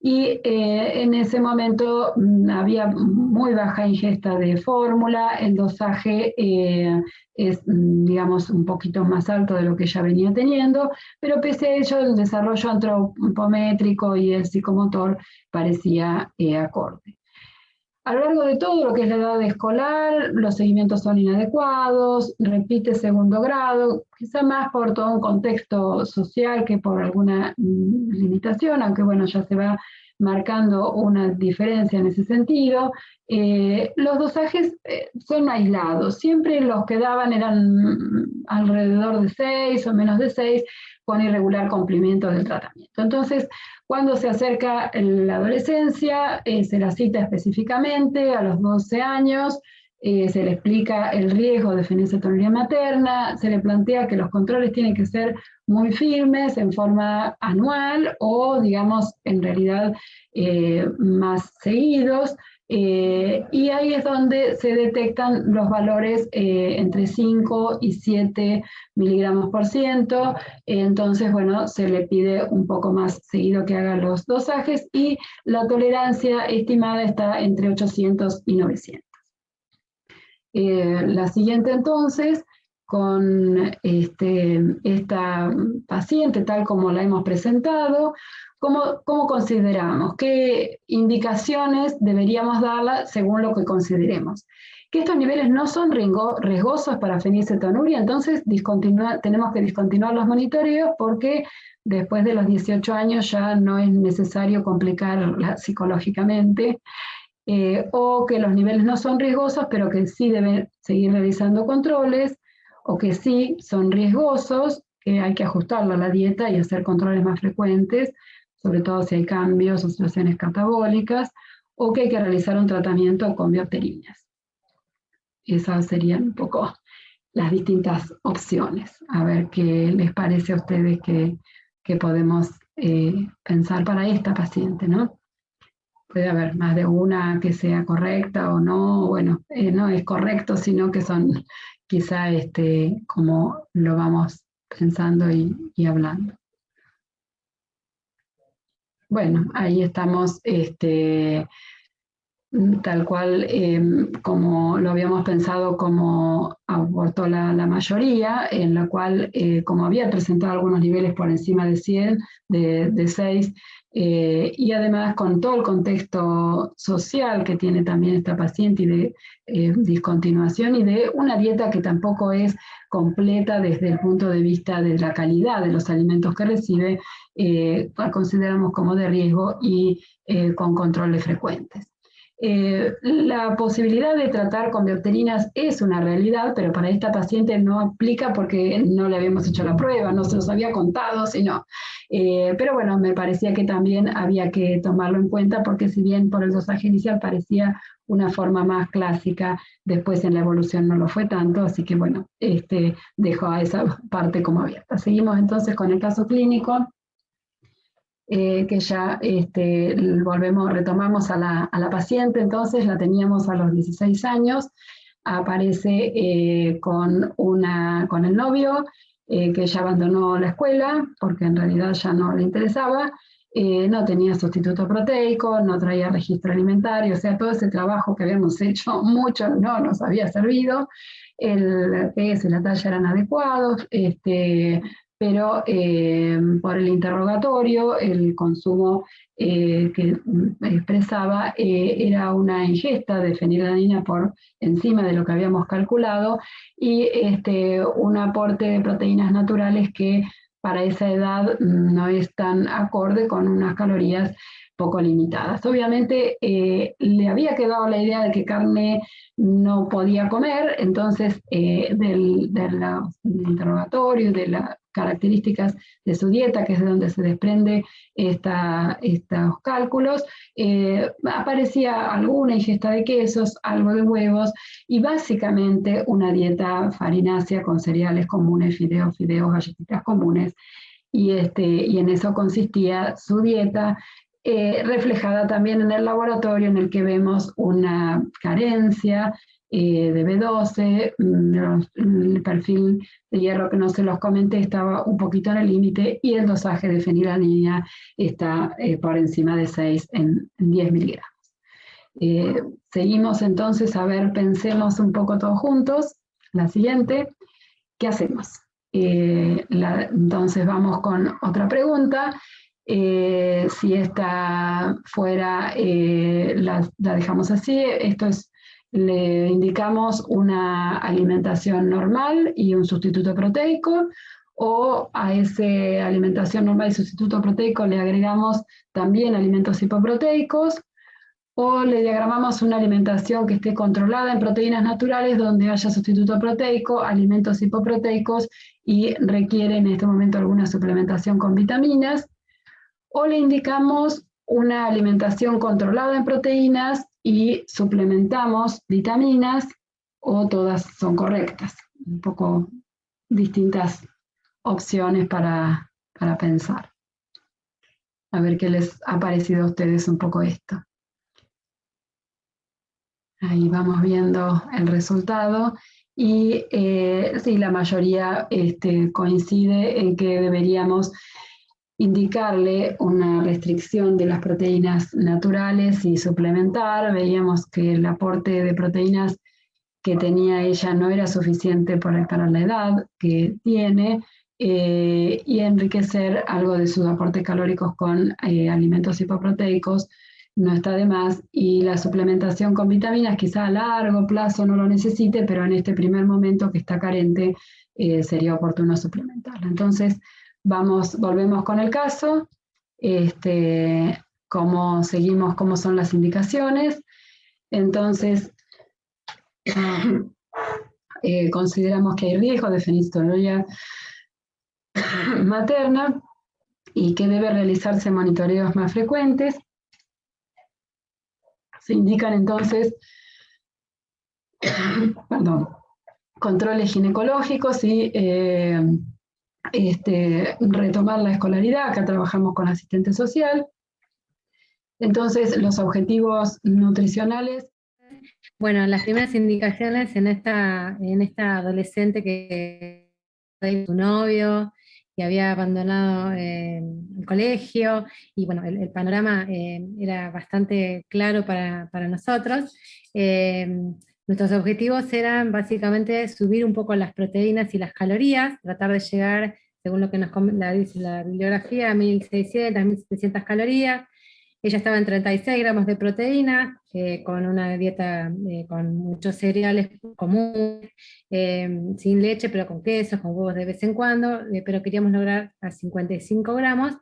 y en ese momento había muy baja ingesta de fórmula, el dosaje es, digamos, un poquito más alto de lo que ya venía teniendo, pero pese a ello el desarrollo antropométrico y el psicomotor parecía acorde. A lo largo de todo lo que es la edad escolar, los seguimientos son inadecuados, repite segundo grado, quizá más por todo un contexto social que por alguna limitación, aunque bueno, ya se va marcando una diferencia en ese sentido. Los dosajes son aislados, siempre los que daban eran alrededor de 6 o menos de 6, con irregular cumplimiento del tratamiento. Entonces, cuando se acerca la adolescencia, se la cita específicamente a los 12 años, se le explica el riesgo de fenilcetonuria materna, se le plantea que los controles tienen que ser muy firmes en forma anual o, digamos, en realidad más seguidos, y ahí es donde se detectan los valores entre 5 y 7 miligramos por ciento. Entonces, bueno, se le pide un poco más seguido que haga los dosajes, y la tolerancia estimada está entre 800 y 900. La siguiente, entonces, con esta paciente tal como la hemos presentado, ¿cómo consideramos? ¿Qué indicaciones deberíamos darla según lo que consideremos? Que estos niveles no son riesgosos para fenilcetonuria, entonces tenemos que discontinuar los monitoreos porque después de los 18 años ya no es necesario complicarla psicológicamente, o que los niveles no son riesgosos, pero que sí deben seguir realizando controles, o que sí son riesgosos, que hay que ajustarlo a la dieta y hacer controles más frecuentes, sobre todo si hay cambios o situaciones catabólicas, o que hay que realizar un tratamiento con biopterinas. Esas serían un poco las distintas opciones. A ver qué les parece a ustedes que podemos pensar para esta paciente, ¿no? Puede haber más de una que sea correcta o no, bueno, no es correcto, sino que son quizá como lo vamos pensando y hablando. Bueno, ahí estamos tal cual como lo habíamos pensado, como abortó la mayoría, en la cual, como había presentado algunos niveles por encima de 100, de 6, y además con todo el contexto social que tiene también esta paciente y de discontinuación y de una dieta que tampoco es completa desde el punto de vista de la calidad de los alimentos que recibe, consideramos como de riesgo y con controles frecuentes. La posibilidad de tratar con biopterinas es una realidad, pero para esta paciente no aplica porque no le habíamos hecho la prueba, no se nos había contado, sino. Pero bueno, me parecía que también había que tomarlo en cuenta porque si bien por el dosaje inicial parecía una forma más clásica, después en la evolución no lo fue tanto, así que bueno, dejo a esa parte como abierta. Seguimos entonces con el caso clínico. Que ya retomamos a la paciente, entonces la teníamos a los 16 años, aparece con el novio, que ya abandonó la escuela, porque en realidad ya no le interesaba, no tenía sustituto proteico, no traía registro alimentario, o sea, todo ese trabajo que habíamos hecho mucho no nos había servido, el peso y la talla eran adecuados, pero por el interrogatorio, el consumo que expresaba era una ingesta de fenilalanina por encima de lo que habíamos calculado y un aporte de proteínas naturales que para esa edad no es tan acorde con unas calorías poco limitadas. Obviamente le había quedado la idea de que carne no podía comer, entonces del interrogatorio, de las características de su dieta, que es de donde se desprende estos cálculos, aparecía alguna ingesta de quesos, algo de huevos y básicamente una dieta farinácea con cereales comunes, fideos, galletitas comunes, y en eso consistía su dieta, reflejada también en el laboratorio, en el que vemos una carencia de B12, el perfil de hierro que no se los comenté estaba un poquito en el límite y el dosaje de fenilalanina está por encima de 6 en 10 miligramos. Seguimos entonces, a ver, pensemos un poco todos juntos. La siguiente, ¿qué hacemos? Entonces vamos con otra pregunta. Si esta fuera, la dejamos así, le indicamos una alimentación normal y un sustituto proteico, o a esa alimentación normal y sustituto proteico le agregamos también alimentos hipoproteicos, o le diagramamos una alimentación que esté controlada en proteínas naturales donde haya sustituto proteico, alimentos hipoproteicos y requiere en este momento alguna suplementación con vitaminas, o le indicamos una alimentación controlada en proteínas y suplementamos vitaminas, o todas son correctas. Un poco distintas opciones para pensar. A ver qué les ha parecido a ustedes un poco esto. Ahí vamos viendo el resultado y sí, la mayoría coincide en que deberíamos indicarle una restricción de las proteínas naturales y suplementar. Veíamos que el aporte de proteínas que tenía ella no era suficiente para la edad que tiene, y enriquecer algo de sus aportes calóricos con alimentos hipoproteicos no está de más, y la suplementación con vitaminas quizá a largo plazo no lo necesite, pero en este primer momento que está carente sería oportuno suplementarla. Entonces volvemos con el caso, cómo seguimos, cómo son las indicaciones. Entonces consideramos que hay riesgo de fenilketonuria materna y que debe realizarse monitoreos más frecuentes. Se indican entonces controles ginecológicos y retomar la escolaridad. Acá trabajamos con asistente social. Entonces, los objetivos nutricionales. Bueno, las primeras indicaciones en esta adolescente que su novio y había abandonado el colegio, y bueno, el panorama era bastante claro para nosotros. Nuestros objetivos eran básicamente subir un poco las proteínas y las calorías, tratar de llegar, según lo que nos dice la bibliografía, a 1600, 1700 calorías. Ella estaba en 36 gramos de proteína, con una dieta con muchos cereales comunes, sin leche, pero con quesos, con huevos de vez en cuando, pero queríamos lograr a 55 gramos,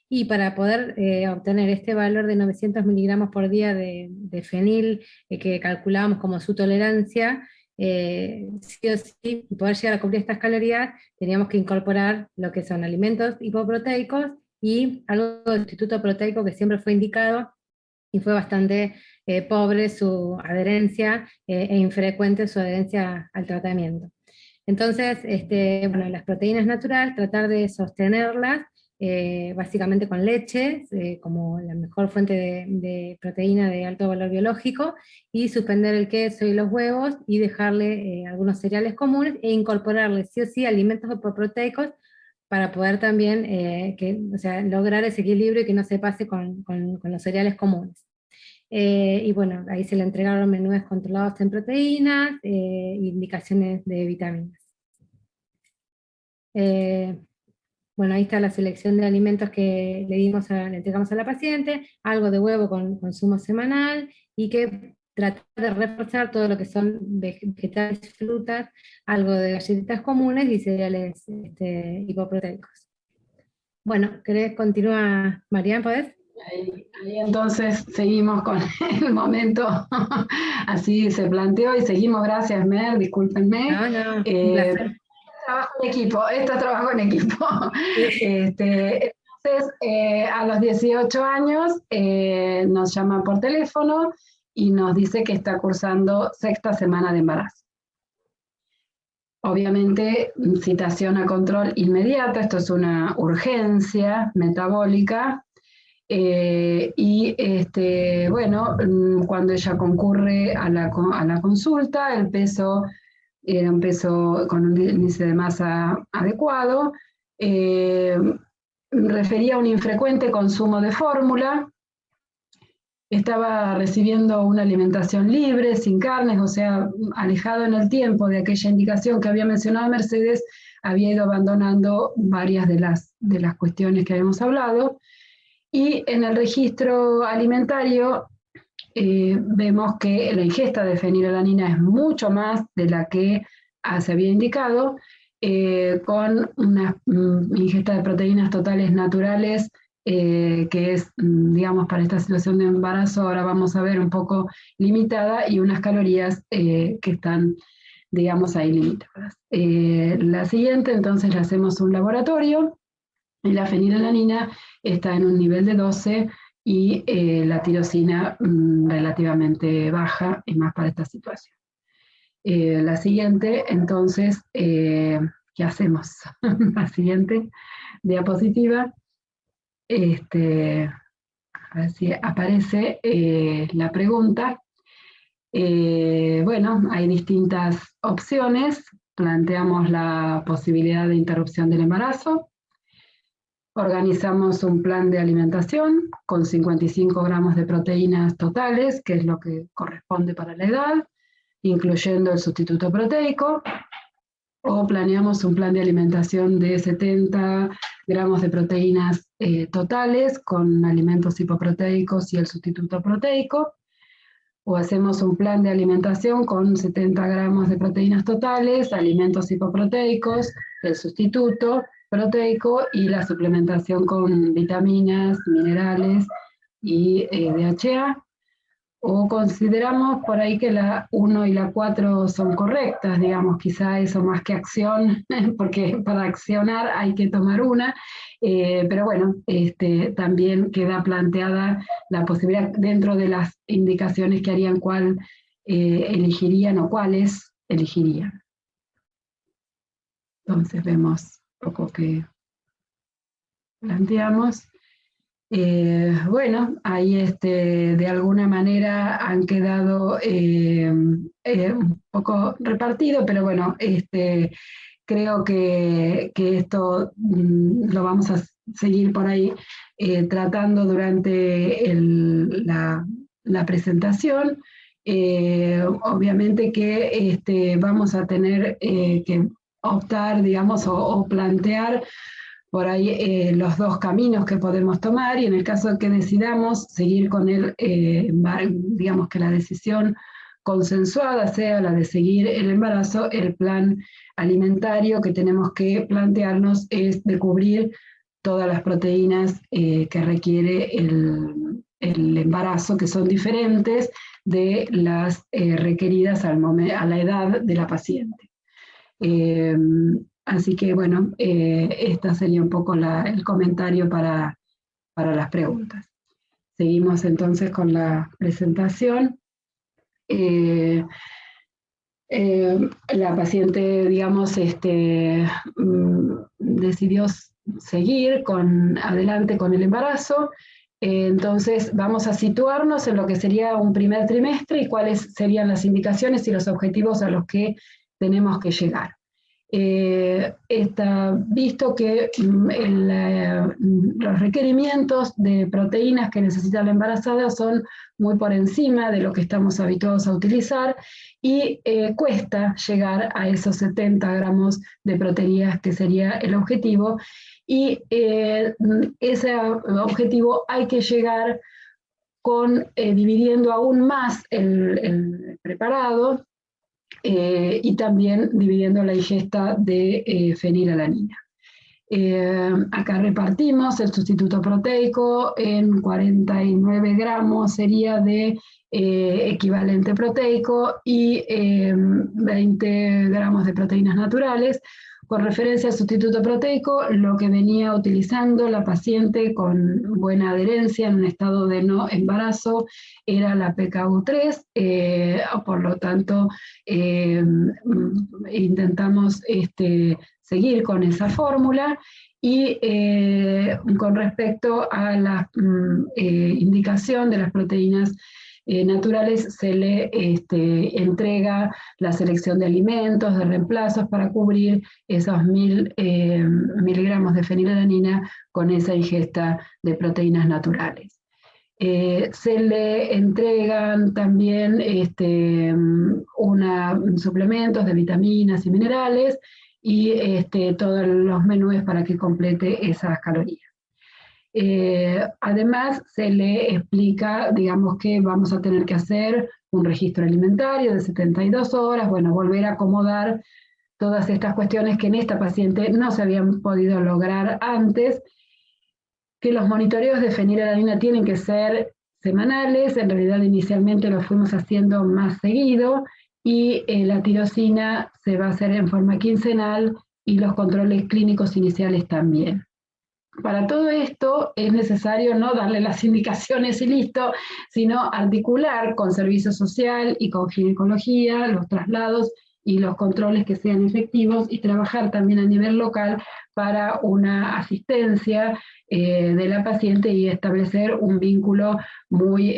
y para poder obtener este valor de 900 miligramos por día de fenil, que calculábamos como su tolerancia, sí o sí, y poder llegar a cubrir estas calorías, teníamos que incorporar lo que son alimentos hipoproteicos, y algo de sustituto proteico que siempre fue indicado, y fue bastante pobre su adherencia e infrecuente su adherencia al tratamiento. Entonces, bueno, las proteínas naturales, tratar de sostenerlas básicamente con leche, como la mejor fuente de proteína de alto valor biológico, y suspender el queso y los huevos, y dejarle algunos cereales comunes, e incorporarle sí o sí alimentos hipoproteicos, para poder también lograr ese equilibrio y que no se pase con los cereales comunes. Y bueno, ahí se le entregaron menús controlados en proteínas, indicaciones de vitaminas. Bueno, ahí está la selección de alimentos que le entregamos a la paciente, algo de huevo con consumo semanal, y que tratar de reforzar todo lo que son vegetales, frutas, algo de galletitas comunes y cereales hipoproteicos. Bueno, ¿querés continuar, Marian? ¿Podés? Ahí entonces seguimos con el momento, así se planteó, y seguimos. Gracias, Mer, discúlpenme. No, un placer. Trabajo en equipo, esto es trabajo en equipo. Entonces, a los 18 años nos llama por teléfono y nos dice que está cursando 6ª semana de embarazo. Obviamente, citación a control inmediata, esto es una urgencia metabólica. Bueno, cuando ella concurre a la consulta, el peso era un peso con un índice de masa adecuado, refería a un infrecuente consumo de fórmula, estaba recibiendo una alimentación libre, sin carnes, o sea, alejado en el tiempo de aquella indicación que había mencionado Mercedes, había ido abandonando varias de las cuestiones que habíamos hablado. Y en el registro alimentario vemos que la ingesta de fenilalanina es mucho más de la que se había indicado, con una ingesta de proteínas totales naturales que es, digamos, para esta situación de embarazo, ahora vamos a ver, un poco limitada, y unas calorías que están, digamos, ahí limitadas. La siguiente, entonces, le hacemos un laboratorio, y la fenilalanina está en un nivel de 12, y la tirosina relativamente baja, y más para esta situación. La siguiente, entonces, ¿qué hacemos? La siguiente diapositiva. A ver si aparece la pregunta. Bueno, hay distintas opciones. Planteamos la posibilidad de interrupción del embarazo. Organizamos un plan de alimentación con 55 gramos de proteínas totales, que es lo que corresponde para la edad. incluyendo el sustituto proteico, o planeamos un plan de alimentación de 70 gramos de proteínas totales con alimentos hipoproteicos y el sustituto proteico, o hacemos un plan de alimentación con 70 gramos de proteínas totales, alimentos hipoproteicos, el sustituto proteico y la suplementación con vitaminas, minerales y DHA. O consideramos por ahí que la 1 y la 4 son correctas, digamos, quizá eso más que acción, porque para accionar hay que tomar una, pero bueno, también queda planteada la posibilidad dentro de las indicaciones que harían cuál elegirían o cuáles elegirían. Entonces vemos un poco que planteamos. Bueno, ahí de alguna manera han quedado un poco repartidos, pero bueno, creo que esto lo vamos a seguir por ahí tratando durante la presentación. Obviamente que vamos a tener que optar, digamos, o plantear por ahí los dos caminos que podemos tomar, y en el caso de que decidamos seguir con digamos que la decisión consensuada sea la de seguir el embarazo, el plan alimentario que tenemos que plantearnos es de cubrir todas las proteínas que requiere el embarazo, que son diferentes de las requeridas a la edad de la paciente. Así que bueno, este sería un poco el comentario para las preguntas. Seguimos entonces con la presentación. La paciente, digamos, decidió seguir adelante con el embarazo. Entonces vamos a situarnos en lo que sería un primer trimestre y cuáles serían las indicaciones y los objetivos a los que tenemos que llegar. Está visto que los requerimientos de proteínas que necesita la embarazada son muy por encima de lo que estamos habituados a utilizar, y cuesta llegar a esos 70 gramos de proteínas que sería el objetivo, y ese objetivo hay que llegar dividiendo aún más el preparado, y también dividiendo la ingesta de fenilalanina. Acá repartimos el sustituto proteico en 49 gramos sería de equivalente proteico y 20 gramos de proteínas naturales. Con referencia al sustituto proteico, lo que venía utilizando la paciente con buena adherencia en un estado de no embarazo era la PKU3, por lo tanto intentamos seguir con esa fórmula. Y con respecto a la indicación de las proteínas naturales, se le entrega la selección de alimentos, de reemplazos para cubrir esos 1000 miligramos de fenilalanina con esa ingesta de proteínas naturales. Se le entregan también suplementos de vitaminas y minerales, y todos los menús para que complete esas calorías. Además, se le explica, digamos, que vamos a tener que hacer un registro alimentario de 72 horas, bueno, volver a acomodar todas estas cuestiones que en esta paciente no se habían podido lograr antes, que los monitoreos de fenilalanina tienen que ser semanales, en realidad inicialmente lo fuimos haciendo más seguido, y la tirosina se va a hacer en forma quincenal, y los controles clínicos iniciales también. Para todo esto es necesario no darle las indicaciones y listo, sino articular con servicio social y con ginecología los traslados y los controles que sean efectivos, y trabajar también a nivel local para una asistencia de la paciente y establecer un vínculo muy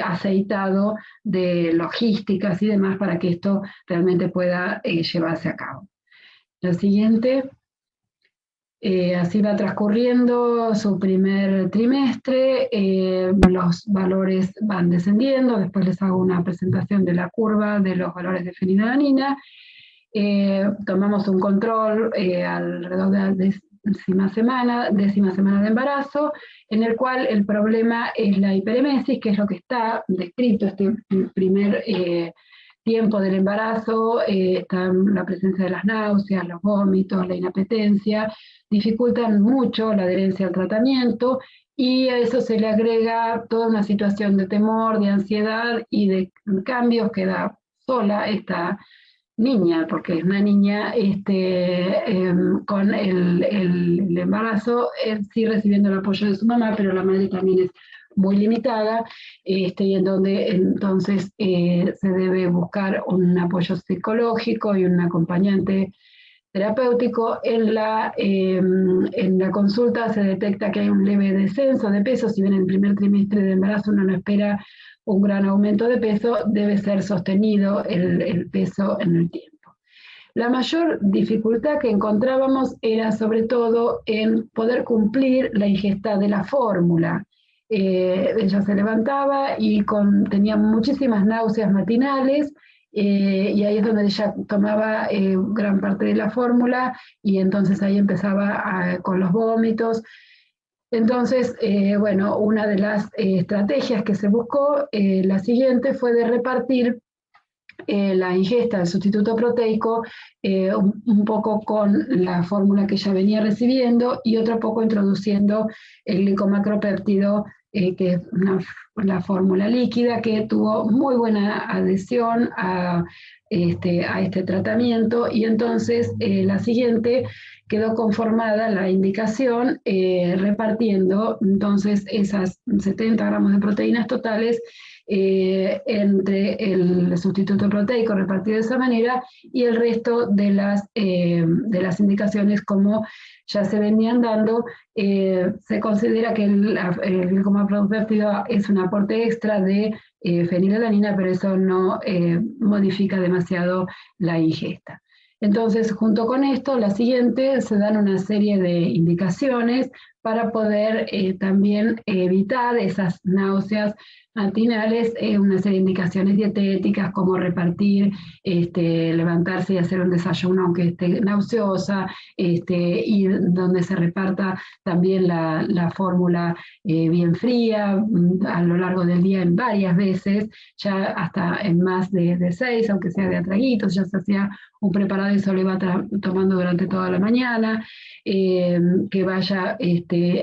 aceitado de logísticas y demás para que esto realmente pueda llevarse a cabo. La siguiente. Así va transcurriendo su primer trimestre, los valores van descendiendo, después les hago una presentación de la curva de los valores de fenilalanina. Tomamos un control alrededor de la décima semana de embarazo, en el cual el problema es la hiperemesis, que es lo que está descrito, este primer tiempo del embarazo, está la presencia de las náuseas, los vómitos, la inapetencia, dificultan mucho la adherencia al tratamiento, y a eso se le agrega toda una situación de temor, de ansiedad y de cambios. Queda sola esta niña, porque es una niña con el embarazo, sí recibiendo el apoyo de su mamá, pero la madre también es muy limitada, y en donde entonces se debe buscar un apoyo psicológico y un acompañante terapéutico. En la consulta se detecta que hay un leve descenso de peso. Si bien en el primer trimestre de embarazo uno no espera un gran aumento de peso, debe ser sostenido el peso en el tiempo. La mayor dificultad que encontrábamos era sobre todo en poder cumplir la ingesta de la fórmula. Ella se levantaba y tenía muchísimas náuseas matinales, y ahí es donde ella tomaba gran parte de la fórmula, y entonces ahí empezaba con los vómitos. Entonces, bueno, una de las estrategias que se buscó, la siguiente, fue de repartir la ingesta del sustituto proteico un poco con la fórmula que ella venía recibiendo, y otro poco introduciendo el glicomacropéptido, que es la fórmula líquida, que tuvo muy buena adhesión a este tratamiento. Y entonces la siguiente quedó conformada la indicación repartiendo entonces esas 70 gramos de proteínas totales entre el sustituto proteico repartido de esa manera y el resto de las indicaciones como ya se venían dando. Se considera que el glicomacropéptido es un aporte extra de fenilalanina, pero eso no modifica demasiado la ingesta. Entonces, junto con esto, la siguiente, se dan una serie de indicaciones para poder también evitar esas náuseas matinales, una serie de indicaciones dietéticas, como repartir, levantarse y hacer un desayuno aunque esté nauseosa, y donde se reparta también la fórmula bien fría a lo largo del día en varias veces, ya hasta en más de 6, aunque sea de a traguitos. Ya se hacía un preparado y se lo iba tomando durante toda la mañana, que vaya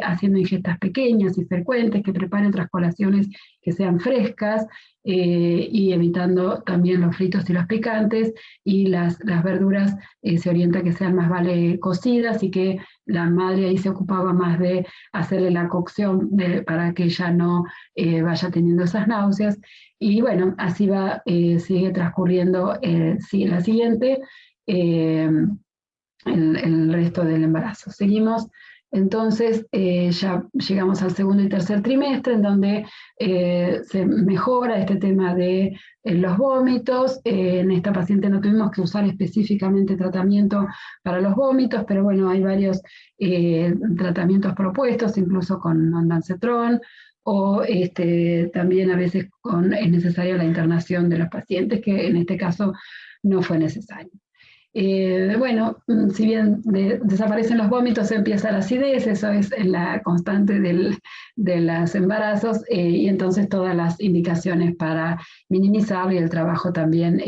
haciendo ingestas pequeñas y frecuentes, que prepare otras colaciones que sean frescas, y evitando también los fritos y los picantes, y las verduras se orienta que sean más vale cocidas, y que la madre ahí se ocupaba más de hacerle la cocción para que ella no vaya teniendo esas náuseas. Y bueno, así sigue transcurriendo la siguiente, el resto del embarazo. Seguimos. Entonces ya llegamos al segundo y tercer trimestre, en donde se mejora este tema de los vómitos. En esta paciente no tuvimos que usar específicamente tratamiento para los vómitos, pero bueno, hay varios tratamientos propuestos, incluso con ondansetron, o también a veces es necesaria la internación de los pacientes, que en este caso no fue necesario. Bueno, si bien desaparecen los vómitos, empieza la acidez. Eso es la constante de los embarazos, y entonces todas las indicaciones para minimizarlo, y el trabajo también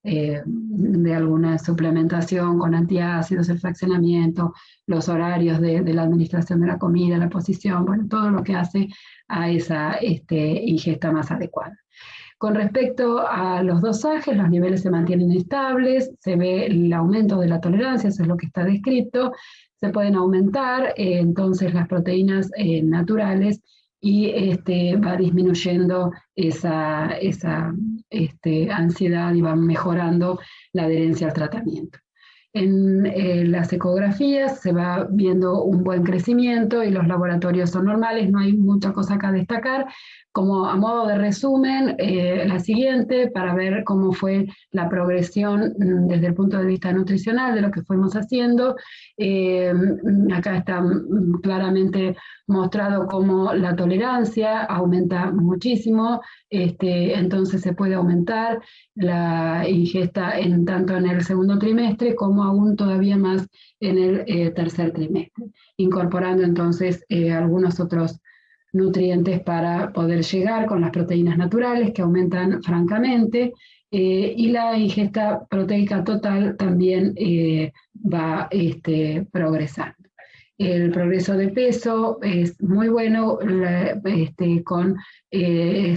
de alguna suplementación con antiácidos, el fraccionamiento, los horarios de la administración de la comida, la posición, bueno, todo lo que hace a esa ingesta más adecuada. Con respecto a los dosajes, los niveles se mantienen estables, se ve el aumento de la tolerancia, eso es lo que está descrito. Se pueden aumentar entonces las proteínas naturales, y va disminuyendo esa ansiedad, y va mejorando la adherencia al tratamiento. En las ecografías se va viendo un buen crecimiento y los laboratorios son normales, no hay mucha cosa acá a destacar. Como a modo de resumen, la siguiente, para ver cómo fue la progresión desde el punto de vista nutricional de lo que fuimos haciendo. Acá está claramente mostrado cómo la tolerancia aumenta muchísimo, entonces se puede aumentar la ingesta tanto en el segundo trimestre como aún todavía más en el tercer trimestre, incorporando entonces algunos otros nutrientes para poder llegar con las proteínas naturales que aumentan francamente, y la ingesta proteica total también va progresando. El progreso de peso es muy bueno, es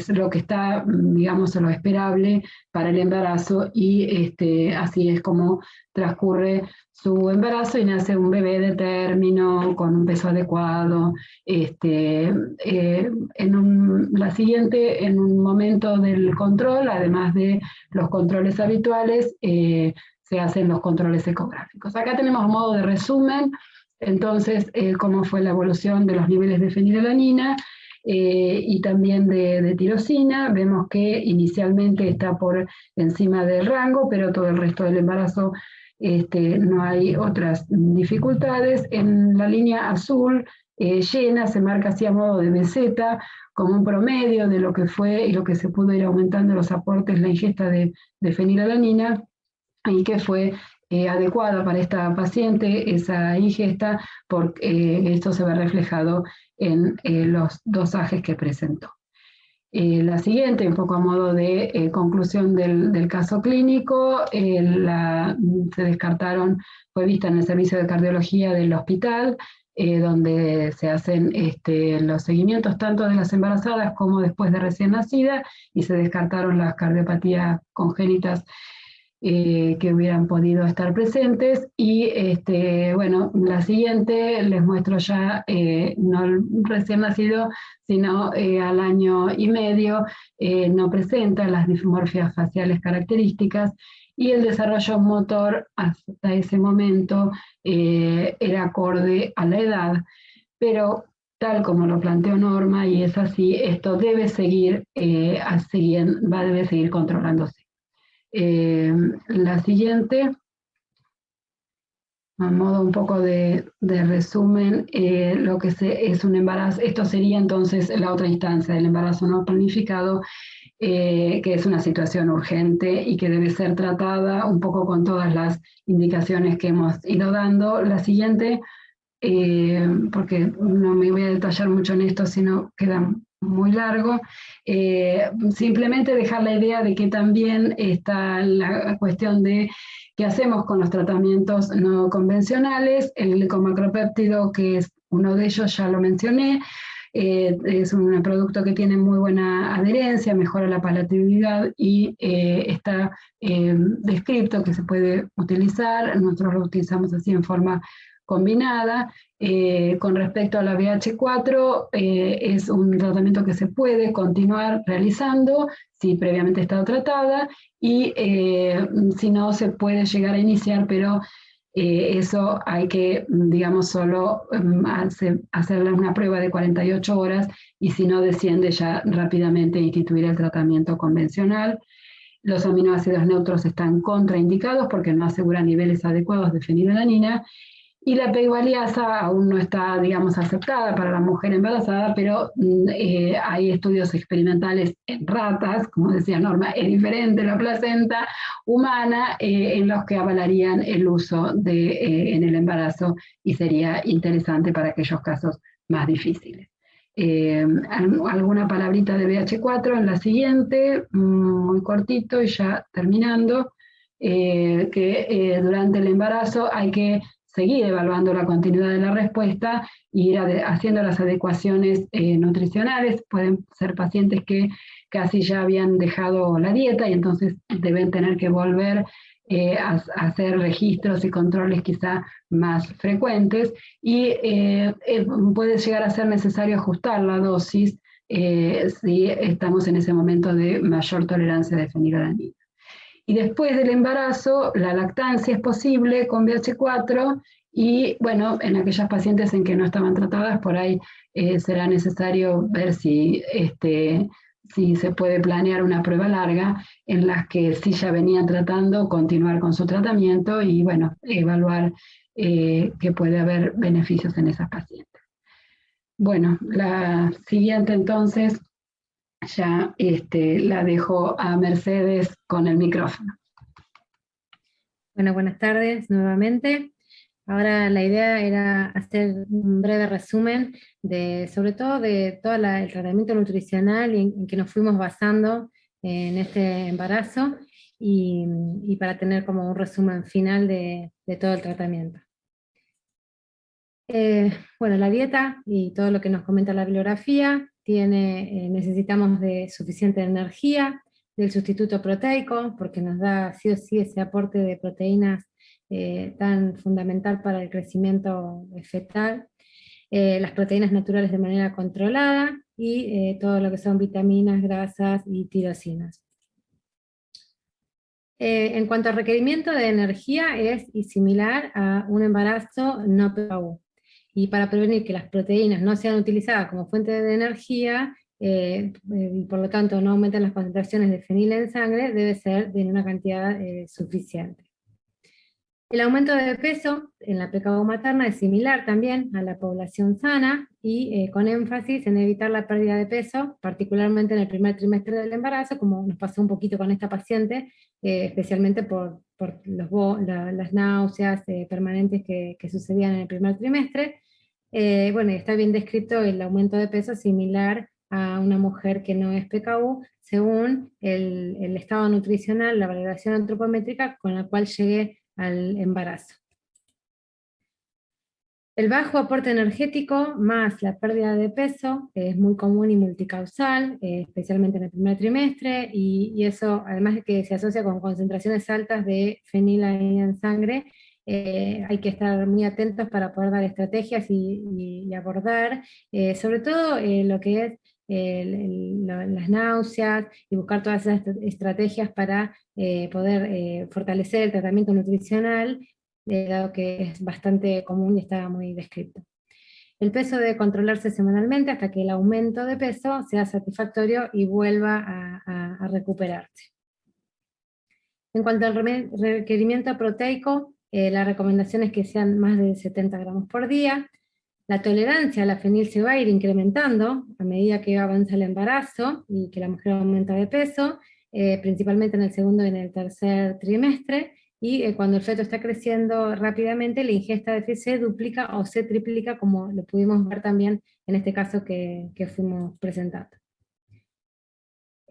lo que está, digamos, lo esperable para el embarazo, y así es como transcurre su embarazo y nace un bebé de término con un peso adecuado. La siguiente, en un momento del control, además de los controles habituales, se hacen los controles ecográficos. Acá tenemos a modo de resumen, entonces, cómo fue la evolución de los niveles de fenilalanina y también de tirosina. Vemos que inicialmente está por encima del rango, pero todo el resto del embarazo no hay otras dificultades. En la línea azul llena se marca así a modo de meseta, como un promedio de lo que fue y lo que se pudo ir aumentando los aportes, la ingesta de fenilalanina, y que fue adecuada para esta paciente esa ingesta, porque esto se ve reflejado en los dosajes que presentó. La siguiente, un poco a modo de conclusión del caso clínico, se descartaron, fue vista en el servicio de cardiología del hospital, donde se hacen los seguimientos tanto de las embarazadas como después de recién nacida, y se descartaron las cardiopatías congénitas que hubieran podido estar presentes. Y bueno, la siguiente les muestro ya, no el recién nacido, sino al año y medio, no presenta las dismorfias faciales características, y el desarrollo motor hasta ese momento era acorde a la edad, pero tal como lo planteó Norma, y es así, esto debe seguir, debe seguir controlándose. La siguiente, a modo un poco de resumen, lo que es un embarazo, esto sería entonces la otra instancia del embarazo no planificado, que es una situación urgente y que debe ser tratada un poco con todas las indicaciones que hemos ido dando. La siguiente, porque no me voy a detallar mucho en esto, sino queda muy largo, simplemente dejar la idea de que también está la cuestión de qué hacemos con los tratamientos no convencionales. El glicomacropéptido, que es uno de ellos, ya lo mencioné, es un producto que tiene muy buena adherencia, mejora la palatabilidad y está descrito que se puede utilizar. Nosotros lo utilizamos así en forma combinada. Con respecto a la BH4, es un tratamiento que se puede continuar realizando si previamente ha estado tratada, y si no, se puede llegar a iniciar, pero eso hay que, digamos, solo hacerle una prueba de 48 horas, y si no desciende ya rápidamente instituir el tratamiento convencional. Los aminoácidos neutros están contraindicados porque no aseguran niveles adecuados de fenilalanina, y la pegvaliasa aún no está, digamos, aceptada para la mujer embarazada, pero hay estudios experimentales en ratas, como decía Norma, es diferente la placenta humana, en los que avalarían el uso en el embarazo, y sería interesante para aquellos casos más difíciles. Alguna palabrita de BH4 en la siguiente, muy cortito y ya terminando, que durante el embarazo hay que seguir evaluando la continuidad de la respuesta y ir haciendo las adecuaciones nutricionales. Pueden ser pacientes que casi ya habían dejado la dieta y entonces deben tener que volver a hacer registros y controles quizá más frecuentes, y puede llegar a ser necesario ajustar la dosis si estamos en ese momento de mayor tolerancia de fenilalanina. y después del embarazo la lactancia es posible con BH4, y bueno, en aquellas pacientes en que no estaban tratadas, por ahí será necesario ver si se puede planear una prueba larga en las que sí ya venían tratando, continuar con su tratamiento y bueno, evaluar que puede haber beneficios en esas pacientes. Bueno, la siguiente entonces ya la dejo a Mercedes con el micrófono. Bueno, buenas tardes nuevamente. Ahora la idea era hacer un breve resumen sobre todo de todo el tratamiento nutricional en que nos fuimos basando en este embarazo, y para tener como un resumen final de todo el tratamiento. Bueno, la dieta y todo lo que nos comenta la bibliografía necesitamos de suficiente energía, del sustituto proteico, porque nos da sí o sí ese aporte de proteínas tan fundamental para el crecimiento fetal, las proteínas naturales de manera controlada, y todo lo que son vitaminas, grasas y tirosinas. En cuanto al requerimiento de energía, es similar a un embarazo no PKU. Y para prevenir que las proteínas no sean utilizadas como fuente de energía, y por lo tanto no aumenten las concentraciones de fenil en sangre, debe ser de una cantidad suficiente. El aumento de peso en la PKU materna es similar también a la población sana, y con énfasis en evitar la pérdida de peso, particularmente en el primer trimestre del embarazo, como nos pasó un poquito con esta paciente, especialmente por las náuseas permanentes que sucedían en el primer trimestre. Bueno, está bien descrito el aumento de peso similar a una mujer que no es PKU, según el estado nutricional, la valoración antropométrica con la cual llegué al embarazo. El bajo aporte energético más la pérdida de peso es muy común y multicausal, especialmente en el primer trimestre, y eso, además de que se asocia con concentraciones altas de fenilalanina en sangre, hay que estar muy atentos para poder dar estrategias y abordar, sobre todo lo que es las náuseas, y buscar todas esas estrategias para poder fortalecer el tratamiento nutricional, dado que es bastante común y está muy descrito. El peso debe controlarse semanalmente hasta que el aumento de peso sea satisfactorio y vuelva a recuperarse. En cuanto al requerimiento proteico, la recomendación es que sean más de 70 gramos por día. La tolerancia a la fenil se va a ir incrementando a medida que avanza el embarazo y que la mujer aumenta de peso, principalmente en el segundo y en el tercer trimestre, y cuando el feto está creciendo rápidamente, la ingesta de FIS se duplica o se triplica, como lo pudimos ver también en este caso que fuimos presentando.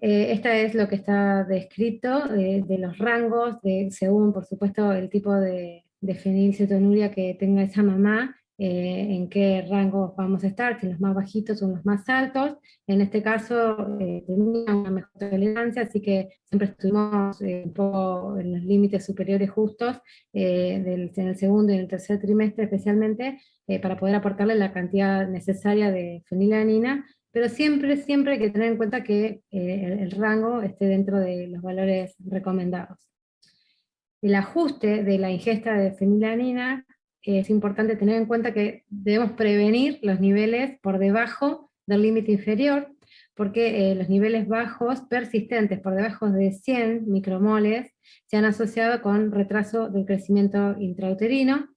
Esta es lo que está descrito de los rangos, según por supuesto el tipo de fenilcetonuria que tenga esa mamá, en qué rangos vamos a estar, si en los más bajitos o en los más altos. En este caso tenía una mejor tolerancia, así que siempre estuvimos un poco en los límites superiores justos, en el segundo y en el tercer trimestre especialmente, para poder aportarle la cantidad necesaria de fenilalanina, pero siempre hay que tener en cuenta que el rango esté dentro de los valores recomendados. El ajuste de la ingesta de fenilalanina, es importante tener en cuenta que debemos prevenir los niveles por debajo del límite inferior, porque los niveles bajos persistentes por debajo de 100 micromoles se han asociado con retraso del crecimiento intrauterino,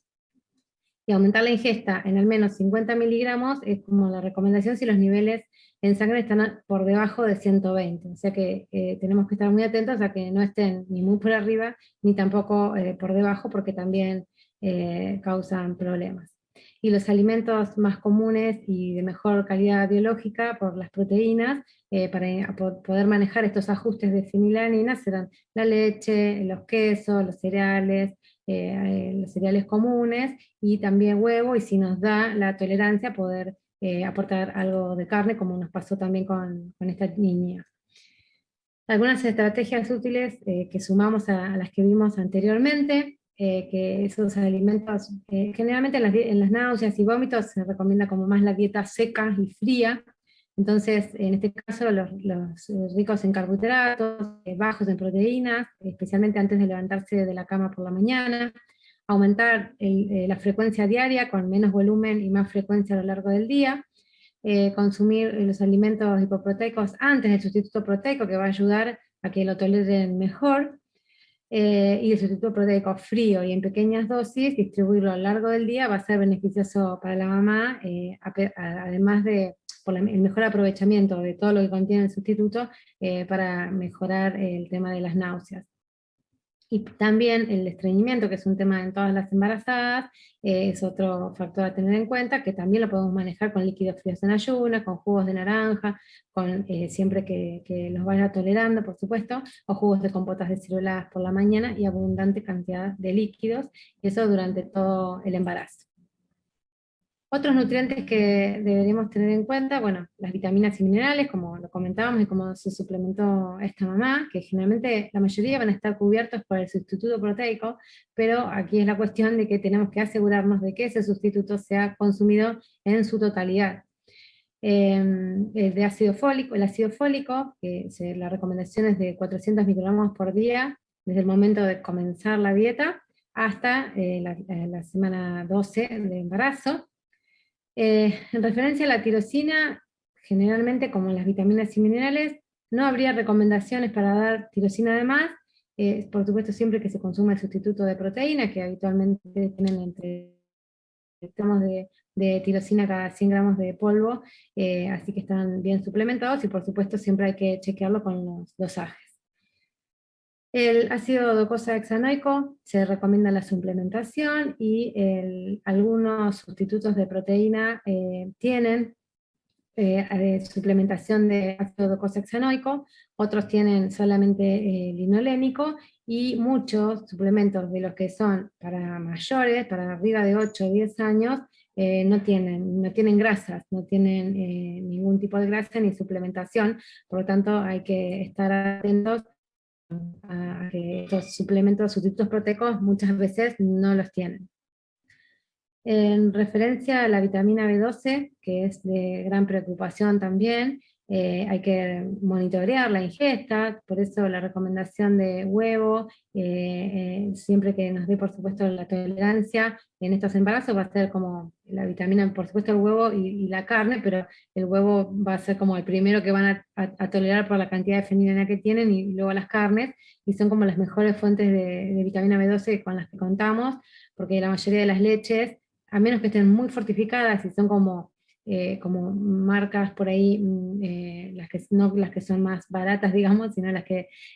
y aumentar la ingesta en al menos 50 miligramos es como la recomendación si los niveles en sangre están por debajo de 120, o sea que tenemos que estar muy atentos a que no estén ni muy por arriba, ni tampoco por debajo, porque también causan problemas. Y los alimentos más comunes y de mejor calidad biológica por las proteínas, para poder manejar estos ajustes de fenilalanina, serán la leche, los quesos, los cereales comunes, y también huevo, y si nos da la tolerancia poder aportar algo de carne, como nos pasó también con esta niña. Algunas estrategias útiles que sumamos a las que vimos anteriormente, que esos alimentos, generalmente en las náuseas y vómitos se recomienda como más la dieta seca y fría, Entonces, en este caso, los ricos en carbohidratos, bajos en proteínas, especialmente antes de levantarse de la cama por la mañana, aumentar la frecuencia diaria con menos volumen y más frecuencia a lo largo del día, consumir los alimentos hipoproteicos antes del sustituto proteico, que va a ayudar a que lo toleren mejor, y el sustituto proteico frío y en pequeñas dosis, distribuirlo a lo largo del día va a ser beneficioso para la mamá, además de por el mejor aprovechamiento de todo lo que contiene el sustituto, para mejorar el tema de las náuseas. Y también el estreñimiento, que es un tema en todas las embarazadas, es otro factor a tener en cuenta, que también lo podemos manejar con líquidos fríos en ayunas, con jugos de naranja, siempre que los vaya tolerando, por supuesto, o jugos de compotas de ciruelas por la mañana y abundante cantidad de líquidos, y eso durante todo el embarazo. Otros nutrientes que deberíamos tener en cuenta, bueno, las vitaminas y minerales, como lo comentábamos, y como se suplementó esta mamá, que generalmente la mayoría van a estar cubiertos por el sustituto proteico, pero aquí es la cuestión de que tenemos que asegurarnos de que ese sustituto sea consumido en su totalidad. El ácido fólico, la recomendación es de 400 microgramos por día, desde el momento de comenzar la dieta hasta la semana 12 de embarazo. En referencia a la tirosina, generalmente como en las vitaminas y minerales, no habría recomendaciones para dar tirosina de más, por supuesto siempre que se consuma el sustituto de proteína, que habitualmente tienen entre gramos de tirosina cada 100 gramos de polvo, así que están bien suplementados, y por supuesto siempre hay que chequearlo con los dosajes. El ácido docosahexaenoico se recomienda la suplementación, y algunos sustitutos de proteína tienen suplementación de ácido docosahexaenoico, otros tienen solamente linolénico, y muchos suplementos de los que son para mayores, para arriba de 8 o 10 años, no tienen grasas, no tienen ningún tipo de grasa ni suplementación, por lo tanto hay que estar atentos a que estos suplementos, sustitutos proteicos, muchas veces no los tienen. En referencia a la vitamina B12, que es de gran preocupación también, hay que monitorear la ingesta, por eso la recomendación de huevo, siempre que nos dé por supuesto la tolerancia en estos embarazos, va a ser como la vitamina, por supuesto el huevo y la carne, pero el huevo va a ser como el primero que van a tolerar por la cantidad de fenilina que tienen, y luego las carnes, y son como las mejores fuentes de vitamina B12 con las que contamos, porque la mayoría de las leches, a menos que estén muy fortificadas y son como marcas por ahí, no las que son más baratas, digamos, sino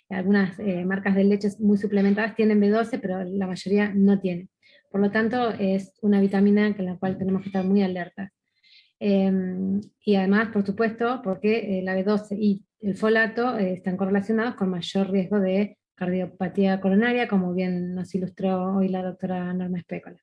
algunas marcas de leches muy suplementadas tienen B12, pero la mayoría no tienen. Por lo tanto, es una vitamina con la cual tenemos que estar muy alertas. Y además, por supuesto, porque la B12 y el folato están correlacionados con mayor riesgo de cardiopatía coronaria, como bien nos ilustró hoy la doctora Norma Espécola.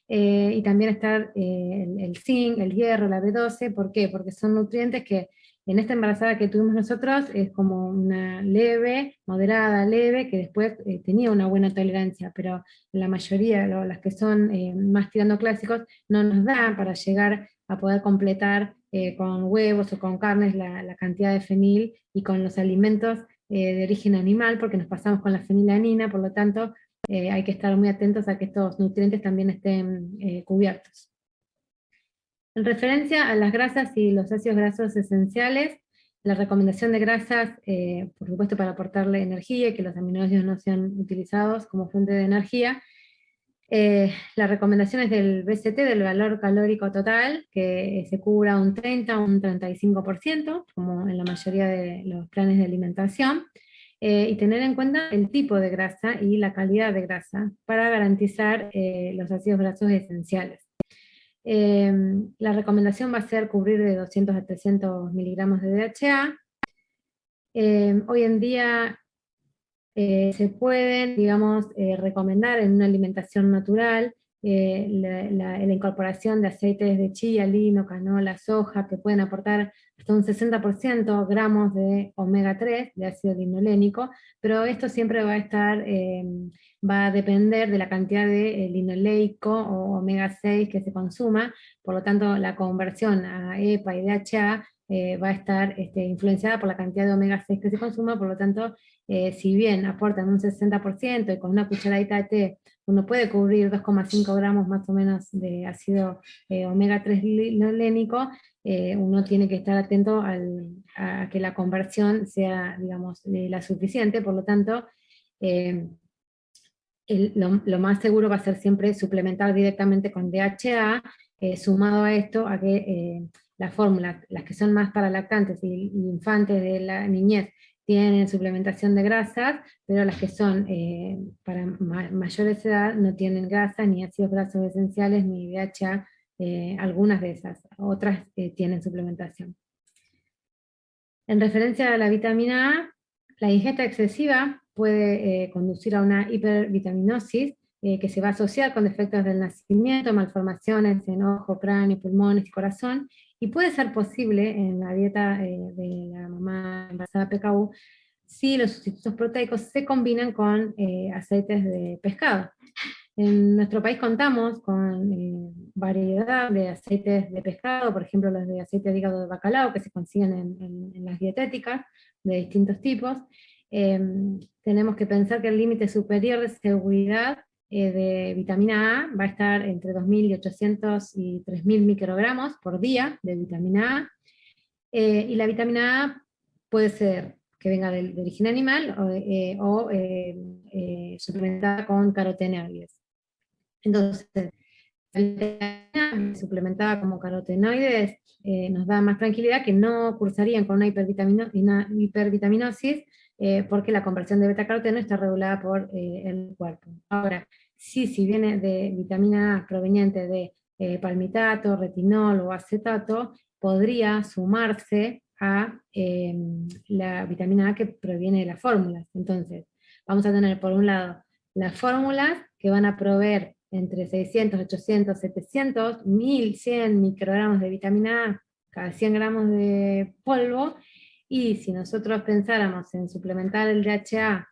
Y también está el zinc, el hierro, la B12, ¿por qué? Porque son nutrientes que en esta embarazada que tuvimos nosotros es como una leve, moderada, leve, que después tenía una buena tolerancia, pero la mayoría, las que son más tirando clásicos, no nos dan para llegar a poder completar con huevos o con carnes la cantidad de fenil, y con los alimentos de origen animal, porque nos pasamos con la fenilanina, por lo tanto, hay que estar muy atentos a que estos nutrientes también estén cubiertos. En referencia a las grasas y los ácidos grasos esenciales, la recomendación de grasas, por supuesto para aportarle energía y que los aminoácidos no sean utilizados como fuente de energía, la recomendación es del BCT, del valor calórico total, que se cubra un 30 o un 35%, como en la mayoría de los planes de alimentación, y tener en cuenta el tipo de grasa y la calidad de grasa para garantizar los ácidos grasos esenciales. La recomendación va a ser cubrir de 200 a 300 miligramos de DHA. Hoy en día se pueden, digamos, recomendar en una alimentación natural la incorporación de aceites de chía, lino, canola, soja, que pueden aportar hasta un 60% gramos de omega 3, de ácido linolénico, pero esto siempre va a depender de la cantidad de linoleico o omega 6 que se consuma, por lo tanto la conversión a EPA y DHA va a estar influenciada por la cantidad de omega 6 que se consuma, por lo tanto, si bien aportan un 60% y con una cucharadita de té uno puede cubrir 2,5 gramos más o menos de ácido omega 3 linolénico, uno tiene que estar atento a que la conversión sea, digamos, la suficiente, por lo tanto, lo más seguro va a ser siempre suplementar directamente con DHA, sumado a esto, a que las fórmulas, las que son más para lactantes y infantes de la niñez, tienen suplementación de grasas, pero las que son para mayores de edad no tienen grasas, ni ácidos grasos esenciales, ni DHA, algunas de esas, otras tienen suplementación. En referencia a la vitamina A, la ingesta excesiva puede conducir a una hipervitaminosis que se va a asociar con defectos del nacimiento, malformaciones en ojo, cráneo, pulmones y corazón, y puede ser posible en la dieta de la mamá embarazada PKU si los sustitutos proteicos se combinan con aceites de pescado. En nuestro país contamos con variedad de aceites de pescado, por ejemplo los de aceite de hígado de bacalao que se consiguen en las dietéticas de distintos tipos. Tenemos que pensar que el límite superior de seguridad de vitamina A va a estar entre 2.800 y 3.000 microgramos por día de vitamina A, y la vitamina A puede ser que venga de origen animal o suplementada con carotenoides. Entonces, la vitamina suplementada como carotenoides nos da más tranquilidad, que no cursarían con una hipervitaminosis, porque la conversión de betacaroteno está regulada por el cuerpo. Ahora, si viene de vitamina A proveniente de palmitato, retinol o acetato, podría sumarse a la vitamina A que proviene de las fórmulas. Entonces, vamos a tener por un lado las fórmulas que van a proveer entre 600, 800, 700, 1100 microgramos de vitamina A cada 100 gramos de polvo, y si nosotros pensáramos en suplementar el DHA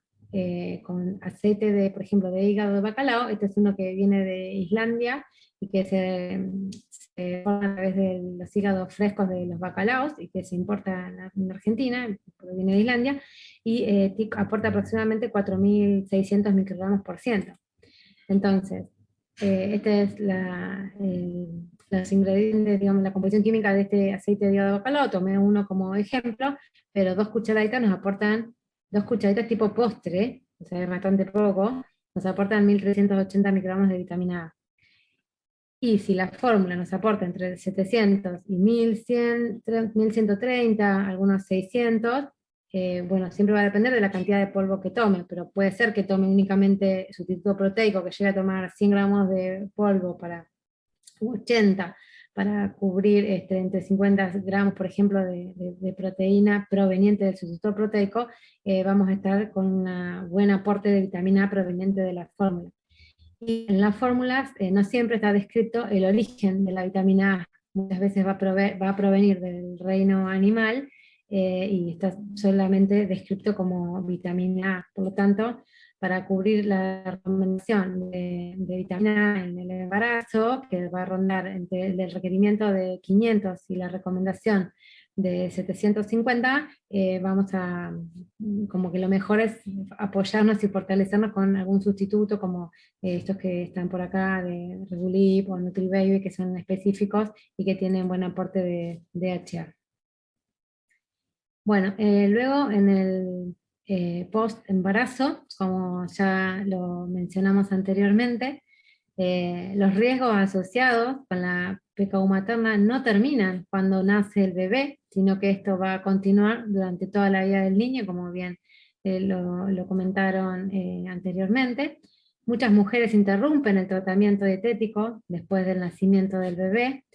con aceite de, por ejemplo, de hígado de bacalao, este es uno que viene de Islandia y que se forma a través de los hígados frescos de los bacalaos y que se importa en Argentina, proviene de Islandia, y aporta aproximadamente 4.600 microgramos por ciento. Entonces, esta es los ingredientes, digamos, la composición química de este aceite de hígado de bacalao. Tomé uno como ejemplo, pero 2 cucharaditas nos aportan, 2 cucharaditas tipo postre, o sea, es bastante poco, nos aportan 1.380 microgramos de vitamina A. Y si la fórmula nos aporta entre 700 y 1.130, algunos 600, bueno, siempre va a depender de la cantidad de polvo que tome, pero puede ser que tome únicamente sustituto proteico, que llegue a tomar 100 gramos de polvo para 80, para cubrir entre 50 gramos, por ejemplo, de proteína proveniente del sustituto proteico, vamos a estar con un buen aporte de vitamina A proveniente de la fórmula. Y en las fórmulas no siempre está descrito el origen de la vitamina A, muchas veces va a provenir del reino animal, y está solamente descrito como vitamina A. Por lo tanto, para cubrir la recomendación de vitamina A en el embarazo, que va a rondar entre el requerimiento de 500 y la recomendación de 750, vamos a, como que lo mejor es apoyarnos y fortalecernos con algún sustituto, como estos que están por acá, de Regulip o NutriBaby, que son específicos y que tienen buen aporte de DHA. Bueno, luego en el post-embarazo, como ya lo mencionamos anteriormente, los riesgos asociados con la PKU materna no terminan cuando nace el bebé, sino que esto va a continuar durante toda la vida del niño, como bien lo comentaron anteriormente. Muchas mujeres interrumpen el tratamiento dietético después del nacimiento del bebé,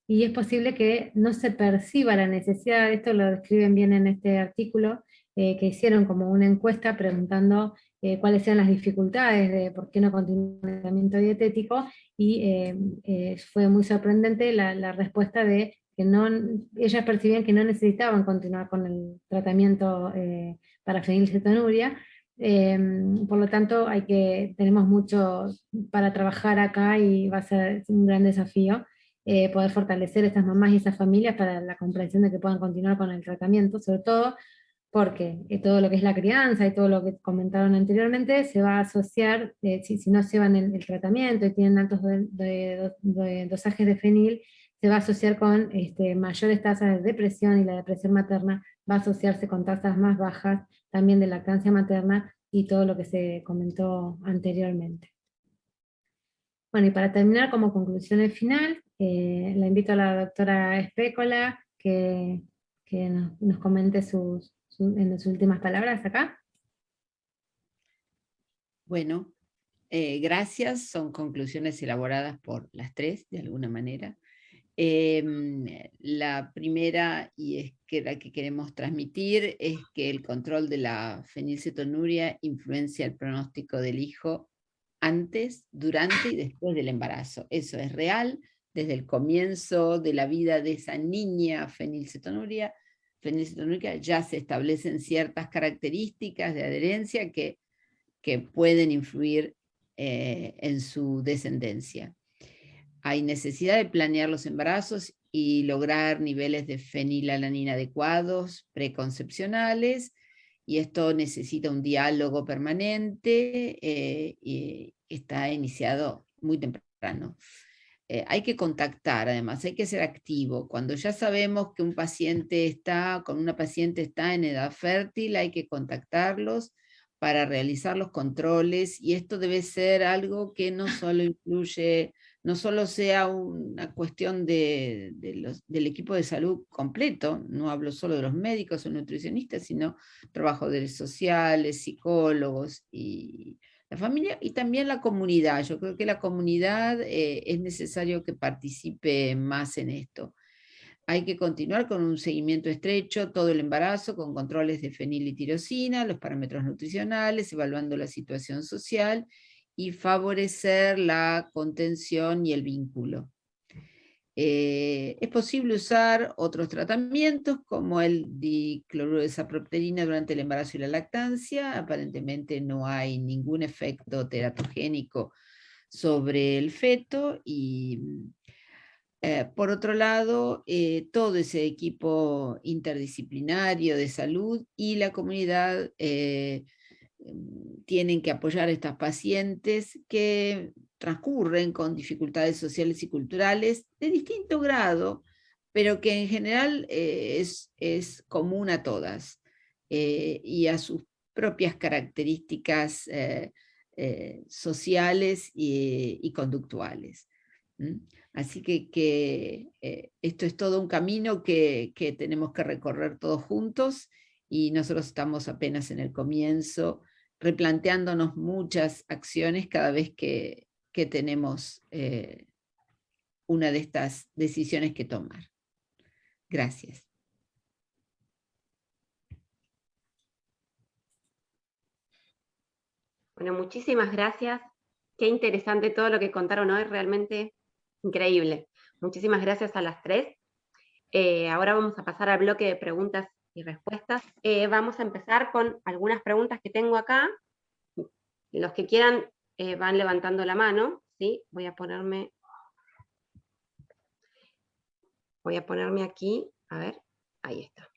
y es posible que no se perciba la necesidad, esto lo describen bien en este artículo, que hicieron como una encuesta preguntando cuáles eran las dificultades de por qué no continuar el tratamiento dietético, y fue muy sorprendente la respuesta de que ellas percibían que no necesitaban continuar con el tratamiento para fenilcetonuria. Por lo tanto, tenemos mucho para trabajar acá y va a ser un gran desafío. poder fortalecer a esas mamás y esas familias para la comprensión de que puedan continuar con el tratamiento, sobre todo porque todo lo que es la crianza y todo lo que comentaron anteriormente se va a asociar, si no llevan el tratamiento y tienen altos dosajes de fenil, se va a asociar con mayores tasas de depresión, y la depresión materna va a asociarse con tasas más bajas también de lactancia materna y todo lo que se comentó anteriormente. Bueno, y para terminar, como conclusiones final, la invito a la doctora Espécola que nos comente en sus últimas palabras acá. Bueno, gracias, son conclusiones elaboradas por las tres, de alguna manera. La primera, y es que la que queremos transmitir, es que el control de la fenilcetonuria influencia el pronóstico del hijo antes, durante y después del embarazo. Eso es real, desde el comienzo de la vida de esa niña fenilcetonúrica ya se establecen ciertas características de adherencia que pueden influir en su descendencia. Hay necesidad de planear los embarazos y lograr niveles de fenilalanina adecuados, preconcepcionales, y esto necesita un diálogo permanente y está iniciado muy temprano. Hay que contactar, además, hay que ser activo. Cuando ya sabemos que una paciente está en edad fértil, hay que contactarlos para realizar los controles, y esto debe ser algo que no solo sea una cuestión del equipo de salud completo, no hablo solo de los médicos o nutricionistas, sino trabajadores sociales, psicólogos y la familia, y también la comunidad. Yo creo que la comunidad es necesario que participe más en esto. Hay que continuar con un seguimiento estrecho todo el embarazo, con controles de fenil y tirosina, los parámetros nutricionales, evaluando la situación social y favorecer la contención y el vínculo. Es posible usar otros tratamientos como el dicloruro de sapropterina durante el embarazo y la lactancia. Aparentemente no hay ningún efecto teratogénico sobre el feto, y por otro lado, todo ese equipo interdisciplinario de salud y la comunidad tienen que apoyar a estas pacientes que transcurren con dificultades sociales y culturales de distinto grado, pero que en general es común a todas y a sus propias características sociales y conductuales. Así que esto es todo un camino que tenemos que recorrer todos juntos, y nosotros estamos apenas en el comienzo, replanteándonos muchas acciones cada vez que tenemos una de estas decisiones que tomar. Gracias. Bueno, muchísimas gracias. Qué interesante todo lo que contaron hoy, realmente increíble. Muchísimas gracias a las tres. Ahora vamos a pasar al bloque de preguntas y respuestas. Vamos a empezar con algunas preguntas que tengo acá. Los que quieran van levantando la mano, ¿sí? Voy a ponerme aquí, a ver, ahí está.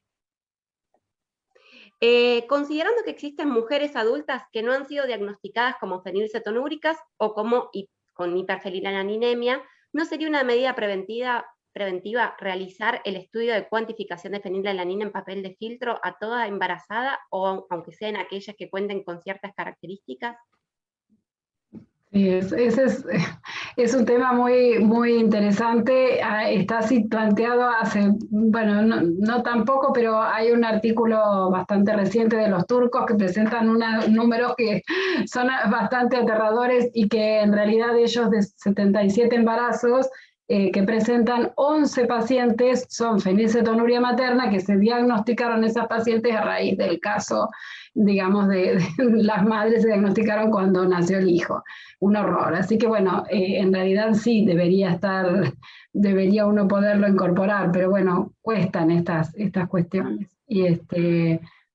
Considerando que existen mujeres adultas que no han sido diagnosticadas como fenilcetonúricas o con hiperfenilalanemia, ¿no sería una medida preventiva realizar el estudio de cuantificación de fenilalanina en papel de filtro a toda embarazada, o aunque sean aquellas que cuenten con ciertas características? Sí, es un tema muy, muy interesante. Está así planteado hace, bueno, no tampoco, pero hay un artículo bastante reciente de los turcos que presentan unos números que son bastante aterradores, y que en realidad ellos, de 77 embarazos que presentan, 11 pacientes son fenilcetonuria materna, que se diagnosticaron esas pacientes a raíz del caso, digamos, de las madres se diagnosticaron cuando nació el hijo. Un horror. Así que bueno, en realidad sí debería uno poderlo incorporar, pero bueno, cuestan estas cuestiones. Y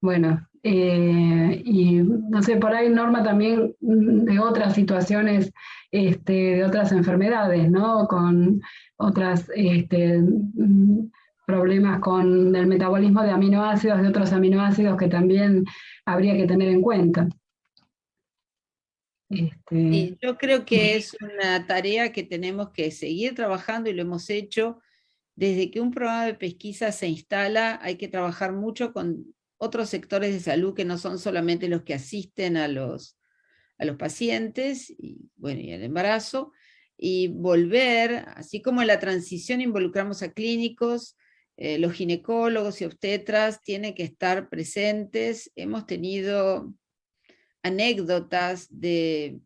Bueno, y no sé, por ahí Norma también de otras situaciones, de otras enfermedades, ¿no? Con otras problemas con el metabolismo de aminoácidos, de otros aminoácidos que también habría que tener en cuenta. Sí, yo creo que es una tarea que tenemos que seguir trabajando y lo hemos hecho. Desde que un programa de pesquisa se instala, hay que trabajar mucho con otros sectores de salud que no son solamente los que asisten a los pacientes y, bueno, y al embarazo, y volver, así como en la transición involucramos a clínicos, los ginecólogos y obstetras tienen que estar presentes. Hemos tenido anécdotas de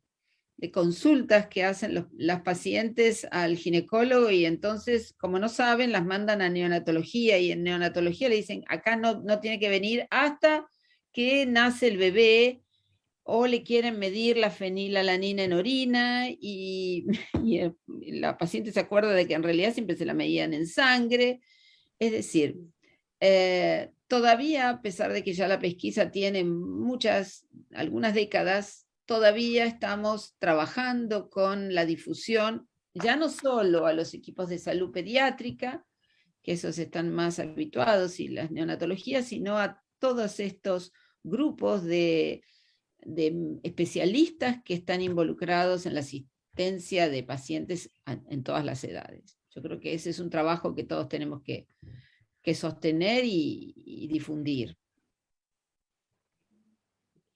consultas que hacen las pacientes al ginecólogo y entonces, como no saben, las mandan a neonatología y en neonatología le dicen, acá no tiene que venir hasta que nace el bebé, o le quieren medir la fenilalanina en orina y, la paciente se acuerda de que en realidad siempre se la medían en sangre. Es decir, todavía, a pesar de que ya la pesquisa tiene algunas décadas, todavía estamos trabajando con la difusión, ya no solo a los equipos de salud pediátrica, que esos están más habituados, y las neonatologías, sino a todos estos grupos de especialistas que están involucrados en la asistencia de pacientes en todas las edades. Yo creo que ese es un trabajo que todos tenemos que sostener y difundir.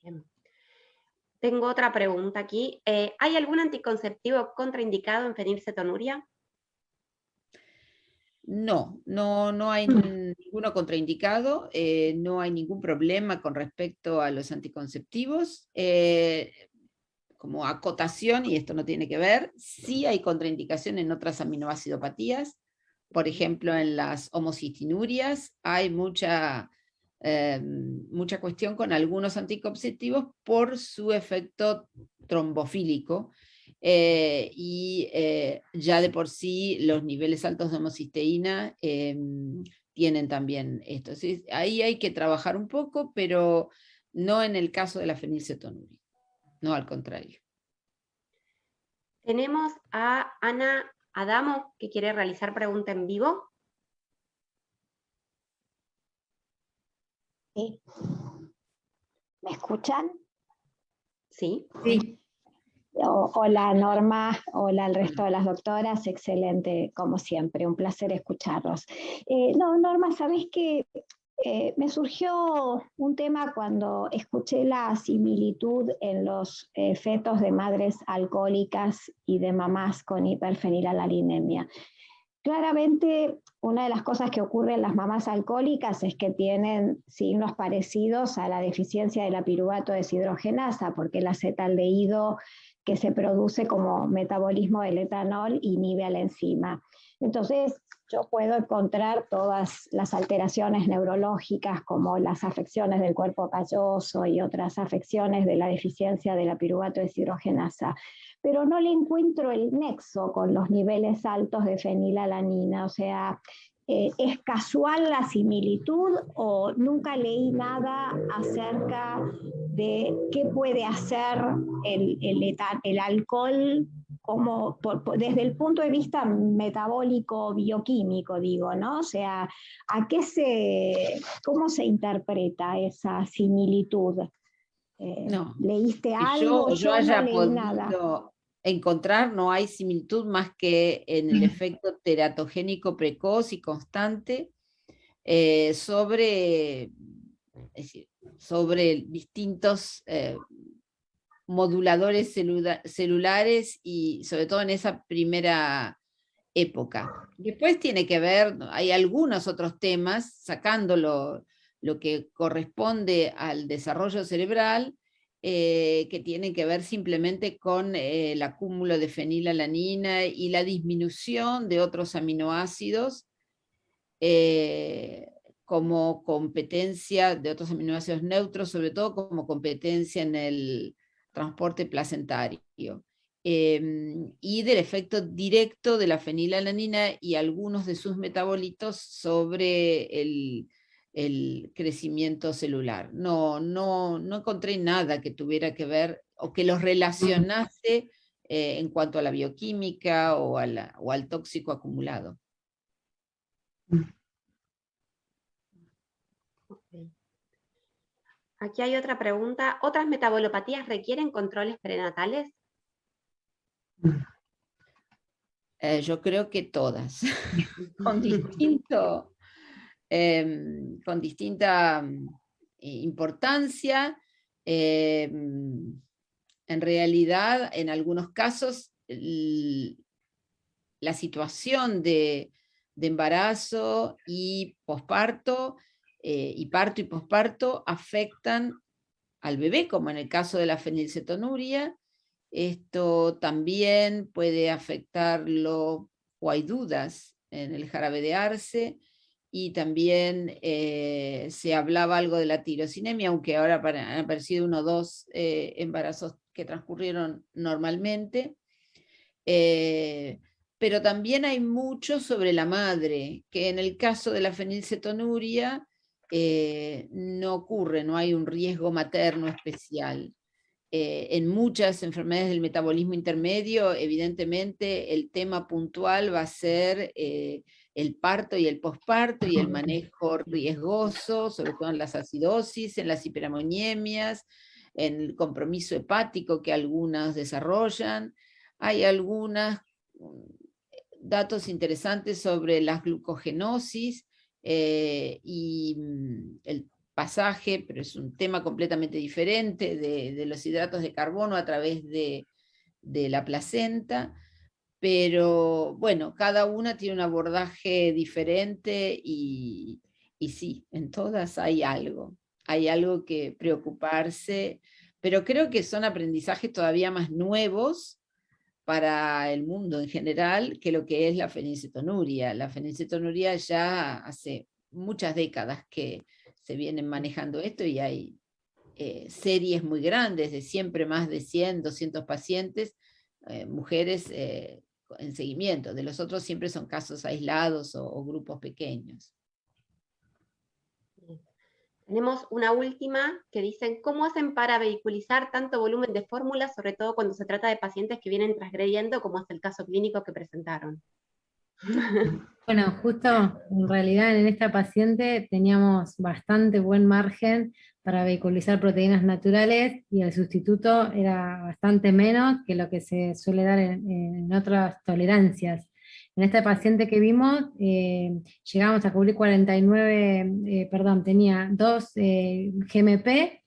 Bien. Tengo otra pregunta aquí. ¿Hay algún anticonceptivo contraindicado en fenilcetonuria? No hay ninguno contraindicado, no hay ningún problema con respecto a los anticonceptivos. Como acotación, y esto no tiene que ver, sí hay contraindicación en otras aminoacidopatías. Por ejemplo, en las homocistinurias hay mucha cuestión con algunos anticonceptivos por su efecto trombofílico, y ya de por sí los niveles altos de homocisteína tienen también esto. ¿Sí? Ahí hay que trabajar un poco, pero no en el caso de la fenilcetonuria, no, al contrario. Tenemos a Ana Adamo, que quiere realizar pregunta en vivo. ¿Sí? ¿Me escuchan? Sí. Sí. Hola Norma, hola al resto de las doctoras, excelente como siempre, un placer escucharlos. Norma, ¿sabés qué? Me surgió un tema cuando escuché la similitud en los fetos de madres alcohólicas y de mamás con hiperfenilalanemia. Claramente, una de las cosas que ocurre en las mamás alcohólicas es que tienen signos parecidos a la deficiencia de la piruvato deshidrogenasa, porque el acetaldehído que se produce como metabolismo del etanol inhibe a la enzima. Entonces, yo puedo encontrar todas las alteraciones neurológicas como las afecciones del cuerpo calloso y otras afecciones de la deficiencia de la piruvato deshidrogenasa, pero no le encuentro el nexo con los niveles altos de fenilalanina. O sea, ¿es casual la similitud o nunca leí nada acerca de qué puede hacer el alcohol como desde el punto de vista metabólico bioquímico, digo, ¿no? O sea, ¿cómo se interpreta esa similitud? No, ¿Leíste que algo? yo No haya leí nada. podido encontrar, no hay similitud más que en el efecto teratogénico precoz y constante sobre distintos moduladores celulares, y sobre todo en esa primera época. Después tiene que ver, hay algunos otros temas, sacando lo que corresponde al desarrollo cerebral, que tienen que ver simplemente con el acúmulo de fenilalanina y la disminución de otros aminoácidos, como competencia de otros aminoácidos neutros, sobre todo como competencia en el transporte placentario. Y del efecto directo de la fenilalanina y algunos de sus metabolitos sobre el crecimiento celular. No encontré nada que tuviera que ver o que los relacionase en cuanto a la bioquímica o al tóxico acumulado. Okay. Aquí hay otra pregunta. ¿Otras metabolopatías requieren controles prenatales? Yo creo que todas, con distinta importancia. En realidad, en algunos casos, la situación de embarazo y posparto, y parto y posparto, afectan al bebé, como en el caso de la fenilcetonuria. Esto también puede afectarlo, o hay dudas en el jarabe de arce, y también se hablaba algo de la tirosinemia, aunque ahora han aparecido 1 o 2 embarazos que transcurrieron normalmente. Pero también hay mucho sobre la madre, que en el caso de la fenilcetonuria no ocurre, no hay un riesgo materno especial. En muchas enfermedades del metabolismo intermedio, evidentemente el tema puntual va a ser el parto y el posparto y el manejo riesgoso, sobre todo en las acidosis, en las hiperamoniemias, en el compromiso hepático que algunas desarrollan. Hay algunos datos interesantes sobre las glucogenosis y el pasaje, pero es un tema completamente diferente, de los hidratos de carbono a través de la placenta. Pero bueno, cada una tiene un abordaje diferente y sí, en todas hay algo que preocuparse, pero creo que son aprendizajes todavía más nuevos para el mundo en general que lo que es la fenilcetonuria. La fenilcetonuria ya hace muchas décadas que se vienen manejando esto y hay series muy grandes de siempre más de 100, 200 pacientes, mujeres en seguimiento. De los otros siempre son casos aislados o grupos pequeños. Tenemos una última que dicen, ¿cómo hacen para vehiculizar tanto volumen de fórmulas, sobre todo cuando se trata de pacientes que vienen transgrediendo, como es el caso clínico que presentaron? Bueno, justo en realidad en esta paciente teníamos bastante buen margen para vehiculizar proteínas naturales y el sustituto era bastante menos que lo que se suele dar en otras tolerancias. En esta paciente que vimos, llegamos a cubrir 49, tenía 2 GMP,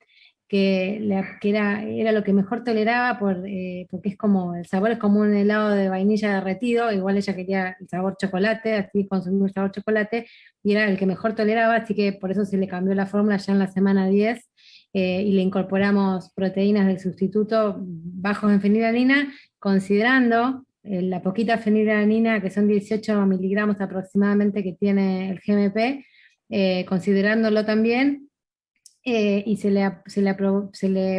que era lo que mejor toleraba porque es como, el sabor es como un helado de vainilla derretido, igual ella quería el sabor chocolate, así consumir el sabor chocolate, y era el que mejor toleraba, así que por eso se le cambió la fórmula ya en la semana 10, y le incorporamos proteínas del sustituto bajos en fenilalanina, considerando la poquita fenilalanina, que son 18 miligramos aproximadamente que tiene el GMP, considerándolo también. Y se le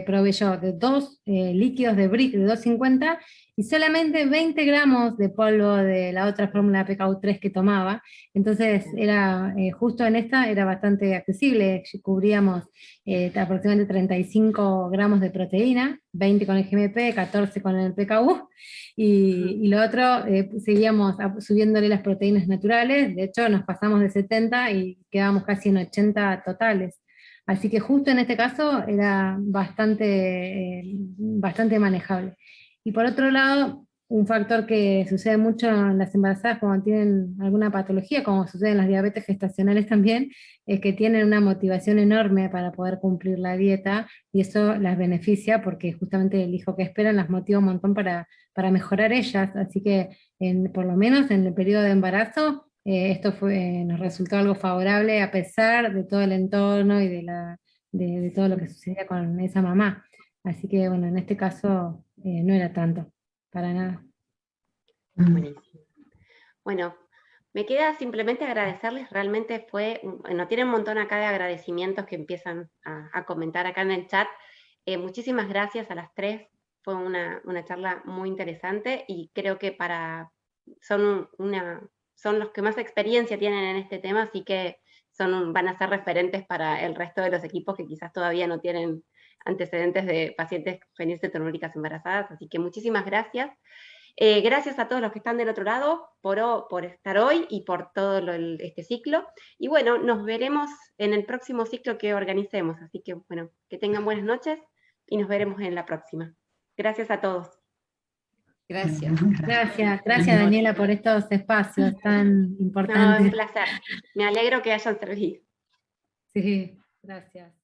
proveyó de 2 líquidos de brick de 250 y solamente 20 gramos de polvo de la otra fórmula PKU3 que tomaba. Entonces era justo en esta era bastante accesible, cubríamos aproximadamente 35 gramos de proteína, 20 con el GMP, 14 con el PKU, y lo otro seguíamos subiéndole las proteínas naturales. De hecho nos pasamos de 70 y quedamos casi en 80 totales. Así que justo en este caso era bastante manejable. Y por otro lado, un factor que sucede mucho en las embarazadas cuando tienen alguna patología, como sucede en las diabetes gestacionales también, es que tienen una motivación enorme para poder cumplir la dieta, y eso las beneficia porque justamente el hijo que esperan las motiva un montón para mejorar ellas. Así que por lo menos en el periodo de embarazo, esto nos resultó algo favorable a pesar de todo el entorno y de todo lo que sucedía con esa mamá. Así que bueno, en este caso no era tanto, para nada. Buenísimo. Bueno, me queda simplemente agradecerles, realmente tienen un montón acá de agradecimientos que empiezan a comentar acá en el chat. Muchísimas gracias a las 3, fue una charla muy interesante y creo que son los que más experiencia tienen en este tema, así que van a ser referentes para el resto de los equipos que quizás todavía no tienen antecedentes de pacientes fenices telúricas embarazadas, así que muchísimas gracias. Gracias a todos los que están del otro lado por estar hoy y por todo este ciclo. Y bueno, nos veremos en el próximo ciclo que organicemos. Así que bueno, que tengan buenas noches y nos veremos en la próxima. Gracias a todos. Gracias. Gracias Daniela por estos espacios tan importantes. No, un placer. Me alegro que hayan servido. Sí, gracias.